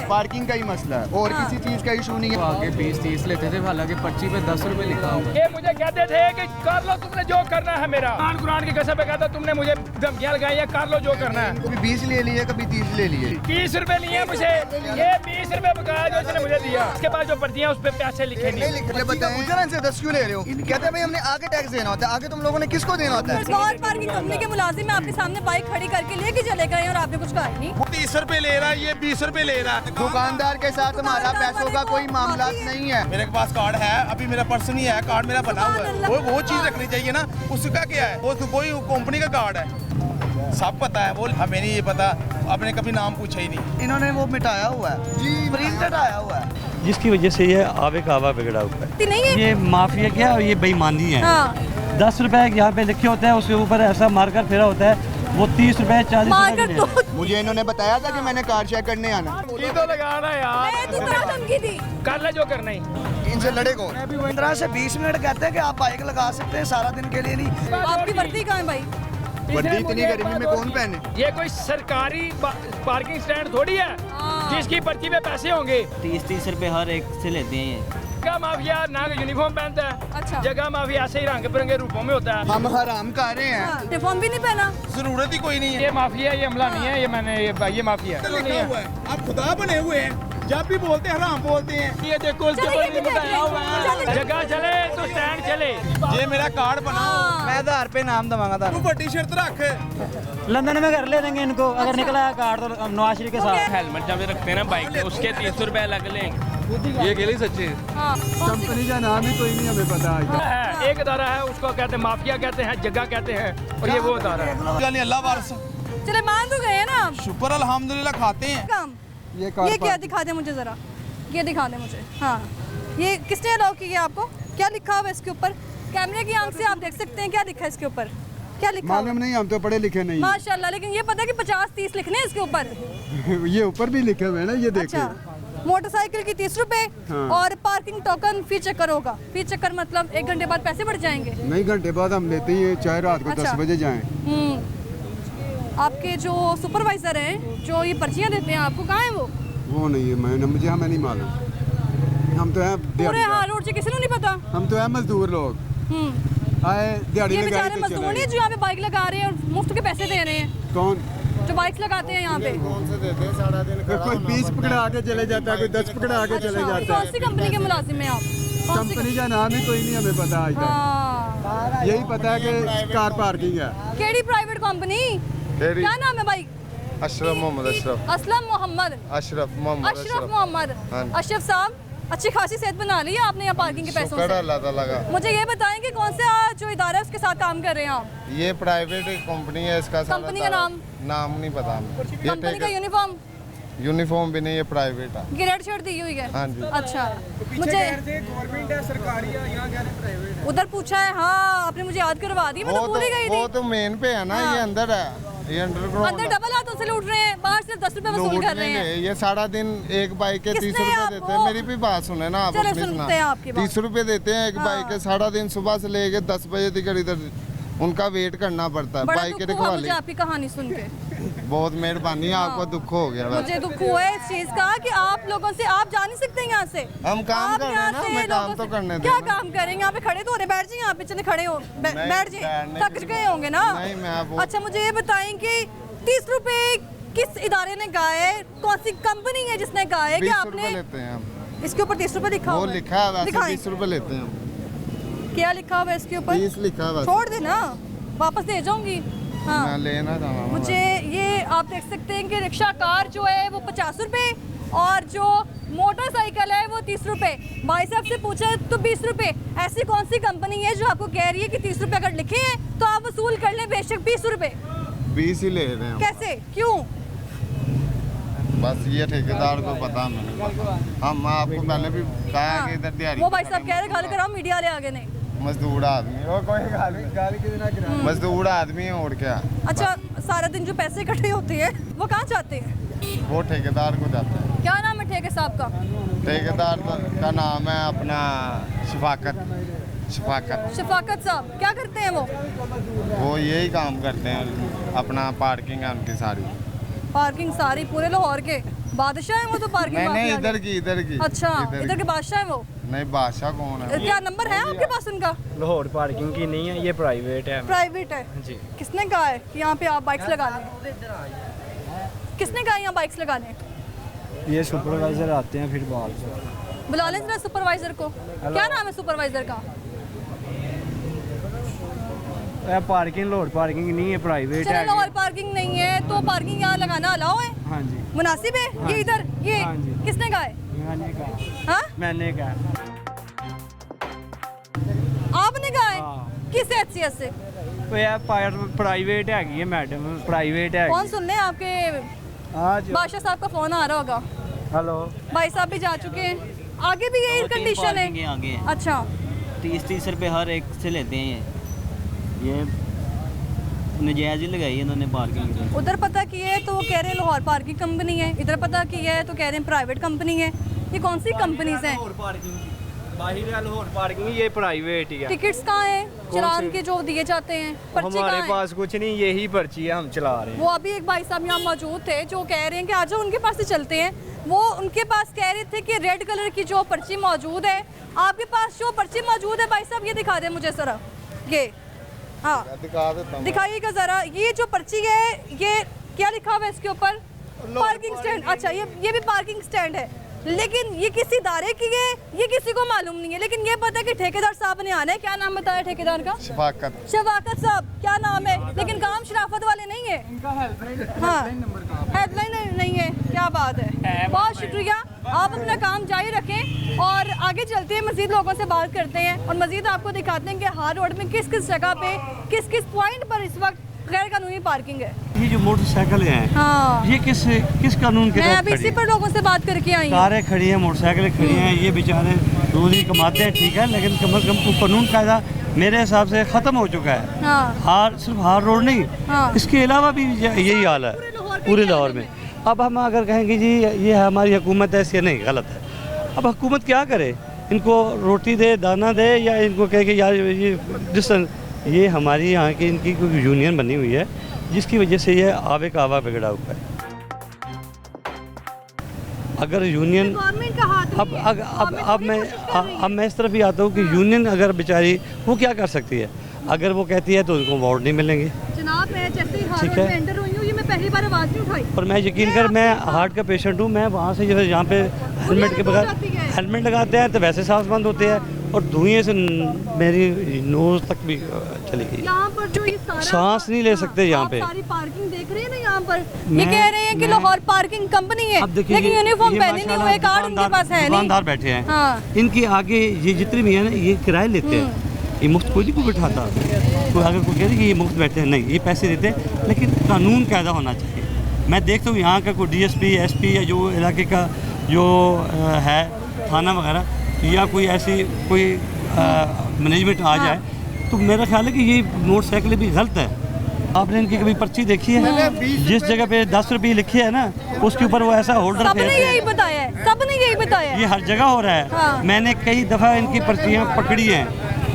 पार्किंग का ही मसला है और किसी चीज़ का इशू नहीं वो है। आगे 20-30 लेते थे, हालांकि पर्ची पे 10 रुपए लिखा हुआ। ये मुझे कहते थे कि कर लो तुमने जो करना है मेरा कुरान की कसम पे कहता तुमने मुझे धमकियां लगाई है, कर लो जो करना है। कभी 20 ले लिए, कभी 30 ले लिए। 20 रुपए लिए मुझे, ये 20 रुपए बकाया जो इसने मुझे दिया। उसके बाद जो पर्चियां उस पे पैसे लिखे नहीं। लिखले बताएं मुझे ना इनसे 10 क्यों ले रहे हो? कहते हैं भाई हमने आगे टैक्स देना होता है, आगे तुम लोगों ने किसको देना होता है? और पार्किंग कंपनी के मुलाजिम आपके सामने बाइक खड़ी करके लेके चले गए और आपने कुछ कहा नहीं। 30 रुपए ले रहा है, ये 20 रुपए ले रहा है। दुकानदार के साथ हमारा पैसों का कोई मामला नहीं है। मेरे पास कार्ड है, अभी मेरा पर्स नहीं है, कार्ड मेरा बना हुआ है। वो चीज रखनी चाहिए ना, उसका क्या है? वो तो कोई कंपनी का कार्ड है, सब पता है। वो हमें नहीं ये पता, आपने कभी नाम पूछा ही नहीं। इन्होंने वो मिटाया हुआ है जी, प्रिंटेड आया हुआ है, जिसकी वजह से ये आवे का आवा बिगड़ा हुआ है। नहीं है ये माफिया क्या और ये बेईमानी है। हाँ। 10 रुपए यहाँ पे लिखे होते हैं, उसके ऊपर ऐसा मार्कर फेरा होता है, वो 30 रुपए 40 मार्कर रुपए तो मुझे इन्होंने बताया था कि मैंने कार चेक करने आना। ये तो लगाना यार, मैं तो तरह धमकी दी। कर ले जो करना ही। इनसे लड़े कौन? 15 से 20 मिनट कहते हैं कि आप बाइक लगा सकते हैं, सारा दिन के लिए नहीं। आपकी वर्दी कहाँ है भाई? वर्दी इतनी गर्मी में कौन पहने? ये कोई सरकारी पार्किंग स्टैंड थोड़ी है जिसकी पर्ची पे पैसे होंगे। 30 रुपए हर एक से लेते हैं ये। जगह माफिया ना यूनिफॉर्म पहनता है, अच्छा। जगह माफिया ऐसे ही रंग बिरंगे रूपों में होता है। हम हराम खा रहे हैं। यूनिफॉर्म भी नहीं पहना। जरूरत ही कोई नहीं है। ये माफिया, ये हमला नहीं है, ये मैंने ये माफिया है। लिखा हुआ है, आप खुदा बने हुए हैं, जब भी बोलते हैं हराम बोलते हैं। ये देखो बताया हुआ है, जगह चले तो स्टैंड चले। ये मेरा कार्ड बना हाँ। मैं आधार पे नाम दवांगा था। तू बड़ी शर्त रख। लंदन में कर ले देंगे इनको, अगर निकला है कार्ड तो नवाज शरीफ के साथ। हेलमेट जब रखते हैं ना बाइक पे, उसके 300 रुपए अलग लेंगे। ये गेली सच्ची है। हाँ। कंपनी का नाम ही कोई नहीं हमें पता है एक अदारा है, उसको कहते हैं माफिया कहते हैं, जगह कहते हैं, और ये वो अदारा है। जाने अल्लाह वारस, चले मान तो गए ना शुक्र अल्हम्दुलिल्लाह खाते हैं। काम। ये क्या दिखा दे मुझे जरा, ये दिखा दे मुझे। हाँ, ये किसने अलाउ किया आपको? क्या लिखा हुआ है इसके ऊपर? कैमरे की आंख से आप देख सकते हैं क्या लिखा है इसके ऊपर, क्या लिखा हुआ है? मालूम नहीं, हम तो पढ़े लिखे नहीं। माशाल्लाह, लेकिन ये पता है कि 50-30 लिखने हैं इसके ऊपर। ये ऊपर भी लिखे हुए हैं ना, ये देखिए। अच्छा, मोटरसाइकिल की 30 रुपए और पार्किंग टोकन फी चक्कर होगा। फी चक्कर मतलब 1 घंटे बाद पैसे बढ़ जाएंगे। नहीं, घंटे बाद हम लेते ही चाहे रात को अच्छा। 10 बजे जाएं। आपके जो सुपरवाइजर हैं जो ये पर्चियां देते हैं आपको, कहाँ है वो नहीं है, मैं हमें नहीं मालूम। हम तो हैं पूरे हाल रोड से किसी को नहीं पता। हम तो हैं मजदूर लोग, आए दिहाड़ी ये बेचारे लगाए तो मजदूर नहीं चले। जो यहाँ पे बाइक लगा रहे हैं और मुफ्त के पैसे दे रहे हैं, कौन? जो बाइक्स लगाते हैं यहाँ पे। कोई 20 पकड़ा के चले जाता है, कोई 10 पकड़ा के चले अच्छा, जाता कौन सी कंपनी के मुलाजिम हैं आप? कौन सी कंपनी का नाम ही कोई नहीं हमें पता आज तक। हाँ, यही पता है कि कार पार्किंग है। केडी प्राइवेट कंपनी, क्या नाम है भाई? अशरफ मोहम्मद, अशरफ असलम मोहम्मद, अशरफ मोहम्मद, अशरफ मोहम्मद। हाँ। अशरफ साहब, अच्छी खासी सेहत बना ली है आपने यहाँ पार्किंग के पैसों से। अल्लाह ताला का। मुझे ये बताएं कि कौन सा जो इदारा है उसके साथ काम कर रहे हैं आप? ये प्राइवेट कंपनी है, इसका सारा कंपनी का नाम? नाम नहीं पता हमें। ये कंपनी का यूनिफॉर्म, यूनिफॉर्म भी नहीं, ये प्राइवेट है। ग्रेड शर्ट दी हुई है। हाँ जी। अच्छा, मुझे गवर्नमेंट है, सरकारी है, यहाँ क्या प्राइवेट। उधर पूछा है। हाँ, आपने मुझे याद करवा दी, मैं तो भूल ही गई वो थी। तो मेन पे है ना, हाँ। ये अंदर है, ये अंडरग्राउंड अंदर डबल हाथों से लूट रहे हैं, बाहर से 10 रुपए वसूल कर रहे हैं। ये सारा दिन एक बाइक के 30 किसने रुपए आपको- देते हैं। मेरी भी बात सुने ना आप, चलो अपनी सुनते हैं आपकी बात। 30 रुपए देते हैं एक हाँ। बाइक के, सारा दिन सुबह से लेके 10 बजे तक इधर उनका वेट करना पड़ता है। बड़ा बाइक दुख के हुआ रखवाली, मुझे आपकी कहानी सुन के। बहुत मेहरबानी, आपको दुख हो गया वैसे। मुझे दुख हुआ है इस चीज का कि आप लोगों से, आप जा नहीं सकते यहाँ से। हम काम आप कर रहे यहाँ हैं ना, से हमें काम लोगों तो से- करने क्या देना। काम करेंगे? यहाँ पे खड़े तो हो रहे, बैठ जाइए यहाँ पे, चले खड़े हो, बैठ बैठने जाइए, थक की- गए होंगे ना। नहीं, मैं वो- अच्छा, मुझे ये बताएं कि 30 रुपए किस इदारे ने गाए, कौन सी कंपनी है जिसने गाए कि 20 रुपए आपने लेते हैं हम। इसके ऊपर 30 रुपए लिखा वो हुआ है? लिखा है वैसे, दिखाएं। 20 रुपए लेते हैं हम। क्या लिखा हुआ है इसके ऊपर? 20 लिखा है वैसे। छोड़ देना, वापस दे जाऊंगी। हाँ, मैं लेना चाहूँगा। मुझे ये आप देख सकते हैं कि रिक्शा कार जो है वो 50 रुपए और जो मोटरसाइकिल है वो 30 रुपए। भाई साहब से पूछा तो 20 रुपए। ऐसी कौन सी कंपनी है जो आपको कह रही है कि 30 रुपए अगर लिखे हैं तो आप वसूल कर लें बेशक 20 रुपए? 20 ही ले रहे हैं कैसे, क्यों? बस ये ठेकेदार को पता मैंने, हम आपको पहले भी कहा है कि इधर दिहाड़ी वो भाई साहब कह रहे घर कराओ, मीडिया वाले आगे नहीं। मजदूर आदमी, वो कोई गाली की बिना मजदूर आदमी है और क्या। अच्छा, सारा दिन जो पैसे इकट्ठे होते हैं वो कहाँ जाते हैं? वो ठेकेदार को जाता है। क्या नाम है ठेके साहब का? ठेकेदार का नाम है अपना शफाकत। शफाकत साहब क्या करते हैं वो यही काम करते हैं, अपना पार्किंग है उनकी सारी। पार्किंग सारी पूरे लाहौर के बादशाह है वो तो पार्किंग नहीं माफिया इधर के। की इधर की अच्छा इधर के बादशाह है वो। नहीं बादशाह कौन है? क्या नंबर है आपके पास उनका? लाहौर पार्किंग की नहीं है, ये प्राइवेट है। प्राइवेट है जी। किसने कहा है कि यहाँ पे आप बाइक्स लगा लें? किसने कहा है यहाँ बाइक्स लगाने? ये सुपरवाइजर आते हैं फिर बाल बुला लें जरा सुपरवाइजर को। क्या नाम है सुपरवाइजर का? पार्किंग लाहौर पार्किंग नहीं है, प्राइवेट चलो है। लाहौर पार्किंग नहीं है तो पार्किंग यहाँ लगाना अलाउ है? हाँ जी। मुनासिब है? हाँ ये इधर ये हाँ जी। किसने कहा है? मैंने कहा। हाँ मैंने कहा। आपने कहा है? हाँ। किस हैसियत से? तो यार प्राइवेट है मैडम, प्राइवेट है। कौन सुन ले आपके आज बादशाह साहब का फोन आ रहा होगा। हेलो। भाई साहब भी जा चुके हैं, आगे भी यही कंडीशन है? आगे हैं। अच्छा 30 रुपए हर एक से लेते हैं ये नजायज ही लगाई इन्होंने पार्किंग। उधर पता किया है तो वो कह रहे हैं लाहौर पार्किंग कंपनी है, इधर पता किया है तो कह रहे हैं प्राइवेट कंपनी है। ये कौन सी कंपनीज हैं? बाहर लाहौर पार्किंग ये प्राइवेट ही है। टिकट्स कहाँ हैं चलान के जो दिए जाते हैं? पर्ची हमारे कहाँ है? पास कुछ नहीं, यही पर्ची है, हम चला रहे हैं। वो अभी एक भाई साहब यहाँ मौजूद थे जो कह रहे हैं कि आज उनके पास से चलते हैं। वो उनके पास कह रहे थे कि रेड कलर की जो पर्ची मौजूद है, आपके पास जो पर्ची मौजूद है भाई साहब ये दिखा दें मुझे जरा। ये हाँ दिखा देता हूँ। दिखाइएगा जरा। ये जो पर्ची है ये क्या लिखा हुआ है इसके ऊपर? Parking stand. अच्छा ये भी पार्किंग स्टैंड है, लेकिन ये किसी इदारे की है ये किसी को मालूम नहीं है। लेकिन ये पता है कि ठेकेदार साहब ने आना है। क्या नाम बताया ठेकेदार का? शफाकत। शफाकत साहब क्या नाम है, लेकिन काम शराफत वाले नहीं है। हाँ हेल्पलाइन नहीं है। क्या बात है, बहुत शुक्रिया। आप अपना काम जारी रखें और आगे चलते हैं, मजीद लोगों से बात करते हैं और मजीद आपको दिखाते हैं कि हार रोड में किस किस जगह पे किस किस पॉइंट पर इस वक्त गैर कानूनी पार्किंग है। ये जो मोटरसाइकिल हैं हाँ ये किस कानून के मैं तहत अभी खड़ी इसी हैं? पर लोगों से बात करके आई हूँ। कारें खड़ी हैं, मोटरसाइकिलें खड़ी हैं, ये बेचारे रोज ही कमाते हैं, ठीक है, लेकिन कम से कम कानून कायदा मेरे हिसाब से ख़त्म हो चुका है। हाँ सिर्फ हार रोड नहीं, हाँ। इसके अलावा भी यही हाल है पूरे लाहौर में। अब हम अगर कहेंगे जी ये हमारी हुकूमत है, ऐसी नहीं, गलत है। अब हुकूमत क्या करे? इनको रोटी दे, दाना दे, या इनको कहे कि यार ये हमारी यहाँ की इनकी कोई यूनियन बनी हुई है जिसकी वजह से ये आवे का आवा बिगड़ा हुआ है। अगर यूनियन गवर्नमेंट का हाथ अब मैं इस तरफ ही आता हूँ कि यूनियन अगर बेचारी वो क्या कर सकती है? अगर वो कहती है तो उनको वोट नहीं मिलेंगे। जनाब मैं जैसे ही हार ठीक रोड है। में एंटर हुई हूँ, ये मैं पहली बार आवाज़ नहीं उठाई। और मैं यकीन कर, मैं हार्ट का पेशेंट हूँ, मैं वहाँ से जो है यहाँ पे हेलमेट के बगैर हेलमेट लगाते हैं तो वैसे सांस बंद होते हैं और धुएं से मेरी नोज तक भी चली गई। यहाँ पर जो ये सारा सांस नहीं ले सकते यहाँ आप पे। सारी पार्किंग देख रहे हैं ना यहाँ पर, ये मैं- कह रहे हैं कि मैं- लाहौर पार्किंग कंपनी है, अब देखिए लेकिन यूनिफॉर्म ये पहने नहीं माशाल्लाह हुए, कार्ड उनके पास है नहीं। दुकानदार बैठे हैं, हाँ। इनके आगे ये जितने भी हैं ना ये किराए लेते हैं। ये मुफ्त कोई नहीं को बिठाता। कोई अगर कोई कह दे कि ये मुफ्त बैठे हैं, नहीं, ये पैसे देते हैं, लेकिन कानून कायदा होना चाहिए। मैं देखता हूँ यहाँ का कोई DSP SP या जो इलाके का जो है थाना वगैरह या कोई ऐसी कोई मैनेजमेंट आ जाए तो मेरा ख्याल है कि ये मोटरसाइकिल भी गलत है। आपने इनकी कभी पर्ची देखी है? जिस जगह पे 10 रुपये लिखे है ना उसके ऊपर वो ऐसा होल्डर सबने यही बताया है, सबने यही बताया है। ये हर जगह हो रहा है। हाँ। मैंने कई दफ़ा इनकी पर्चियाँ पकड़ी हैं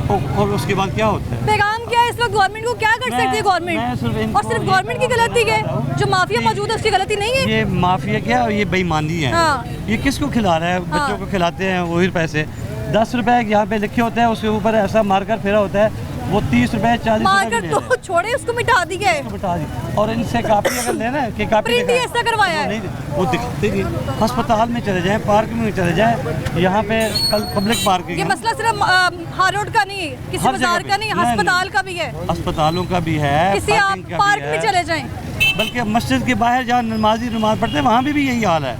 और उसके बाद क्या होता है? पैगाम क्या है इस वक्त गवर्नमेंट को? क्या कर सकती है मैं गवर्नमेंट? सिर्फ इनको और सिर्फ गवर्नमेंट की गलती है, जो माफिया मौजूद है उसकी गलती नहीं है। ये माफिया क्या, ये बेईमानी है। हाँ। ये किसको खिला रहा है? बच्चों को खिलाते हैं वही पैसे। 10 रुपए यहाँ पे लिखे होते हैं, उसके ऊपर ऐसा मार्कर फेरा होता है, वो 30 रुपए 40 रुपए मारकर तो छोड़े, उसको मिटा दिया है। बता दी। और इनसे कापी अगर लेना कि कापी प्रिंट ही ऐसा करवाया है। वो दिखाते नहीं। अस्पताल में चले जाएं, पार्क में चले जाएं, यहाँ पे पब्लिक पार्किंग ये है। मसला सिर्फ हार रोड का नहीं, किसी हर जगह बाजार पे। का नहीं, नहीं, अस्पताल का भी है, अस्पतालों का भी है, किसी आप पार्किंग का भी पार्क में है। चले जाएं। बल्कि मस्जिद के बाहर जहाँ नमाजी नमाज पढ़ते हैं वहाँ भी यही हाल है।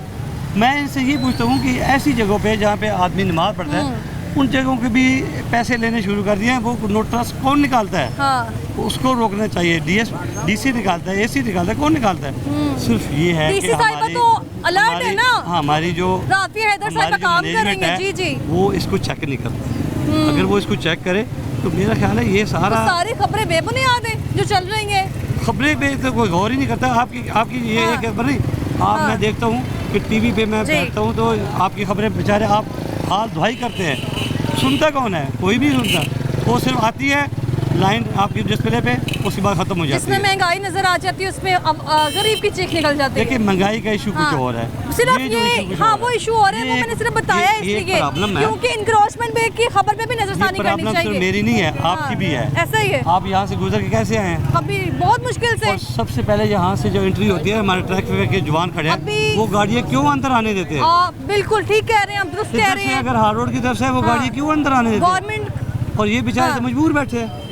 मैं इनसे ये पूछता हूँ कि ऐसी जगहों पे जहाँ पे आदमी नमाज पढ़ता है उन जगहों के भी पैसे लेने शुरू कर दिए हैं। वो नोट ट्रस्ट कौन निकालता है? हाँ। उसको रोकना चाहिए। DC निकालता है, AC निकालता है, कौन निकालता है? सिर्फ ये है कि DC साहिबा तो अलर्ट है ना। हमारी जो राफिया हैदर साहिबा हमारी जो काम कर रही मैनेजमेंट है। है, जी जी वो इसको चेक नहीं करता। अगर वो इसको चेक करे तो मेरा ख्याल है ये तो सारा सारी खबरें बेबुनियाद हैं जो चल रही हैं। खबरें पे तो कोई गौर ही नहीं करता। आपकी ये हाँ। एक खबर नहीं, मैं देखता हूँ कि TV पे मैं जी। बैठता हूँ तो आपकी खबरें बेचारे आप हाल धुआई करते हैं, सुनता कौन है? कोई भी सुनता। वो सिर्फ आती है लाइन आपकी डिस्प्ले पे, उसके बाद खत्म हो जाती जिसमें है। महंगाई नजर आ जाती है उसमें अब गरीब की चीख निकल जाती है। देखिए महंगाई का इशू कुछ और है, सिर्फ जो ये issue कुछ हाँ और वो है। इशू हो रहा है, वो ये मैंने सिर्फ बताया है ये इसलिए प्रॉब्लम है, क्योंकि इंक्रोचमेंट बिल की खबर पे भी नजरसानी करनी प्रॉब्लम सिर्फ चाहिए। मेरी नहीं है, आपकी हाँ, भी है। ऐसा ही है। आप यहाँ से गुजर के कैसे आए हैं? अभी बहुत मुश्किल से और सबसे पहले यहाँ से जो एंट्री होती है, हमारे ट्रैफिक के जवान खड़े हैं, अभी- वो गाड़ियाँ क्यों अंदर आने देते हैं? बिल्कुल ठीक कह रहे हैं, हम दुरुस्त कह इधर रहे से हैं। अगर हार्ड रोड की तरफ से है, वो गाड़ी क्यों अंदर आने देते हैं? गवर्नमेंट और ये बेचारे हाँ। तो मजबूर बैठे हैं,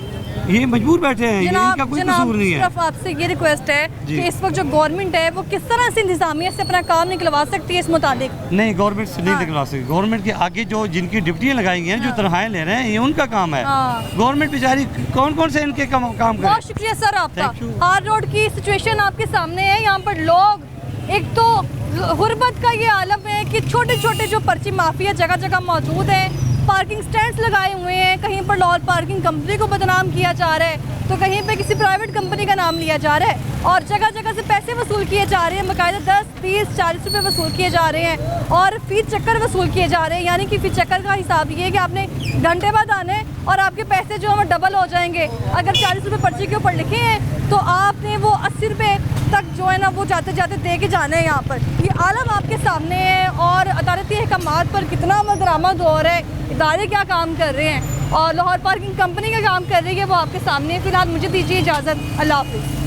ये मजबूर बैठे हैं, ये इनका कोई कसूर नहीं है। सिर्फ आपसे ये रिक्वेस्ट है जी। कि इस वक्त जो गवर्नमेंट है वो किस तरह से इंतजामिया से अपना काम निकलवा सकती है इस मुताबिक। नहीं, गवर्नमेंट से नहीं हाँ। निकलवा सकती। गवर्नमेंट के आगे जो जिनकी ड्यूटियाँ लगाई हैं, जो तनख्वाहें ले रहे हैं, ये उनका काम है। हाँ। गवर्नमेंट बेचारी कौन कौन से इनके काम करे? बहुत शुक्रिया सर आपका। Thank you. हार्ड रोड की सिचुएशन आपके सामने है। यहाँ पर लोग एक तो गुर्बत का ये आलम है कि छोटे छोटे जो पर्ची माफिया जगह जगह मौजूद हैं, पार्किंग स्टैंड्स लगाए हुए हैं, कहीं पर लाहौर पार्किंग कंपनी को बदनाम किया जा रहा है तो कहीं पे किसी प्राइवेट कंपनी का नाम लिया जा रहा है और जगह जगह से पैसे वसूल किए जा रहे हैं, बाकायदा 10, 30, 40 रुपये वसूल किए जा रहे हैं और फीस चक्कर वसूल किए जा रहे हैं। यानी कि फीस चक्कर का हिसाब ये है कि आपने घंटे बाद आने और आपके पैसे जो हैं डबल हो जाएंगे। अगर 40 रुपये पर्ची के ऊपर लिखे हैं तो आपने वो 80 रुपये तक जो है ना वो जाते जाते दे के जाना है। यहाँ पर ये आलम आपके सामने है और अदालती अहकामात पर कितना अमल दरामद हो रहा है, इदारे क्या काम कर रहे हैं और लाहौर पार्किंग कंपनी का काम कर रही है, वो आपके सामने है। फिलहाल मुझे दीजिए इजाज़त, अल्लाह हाफिज़।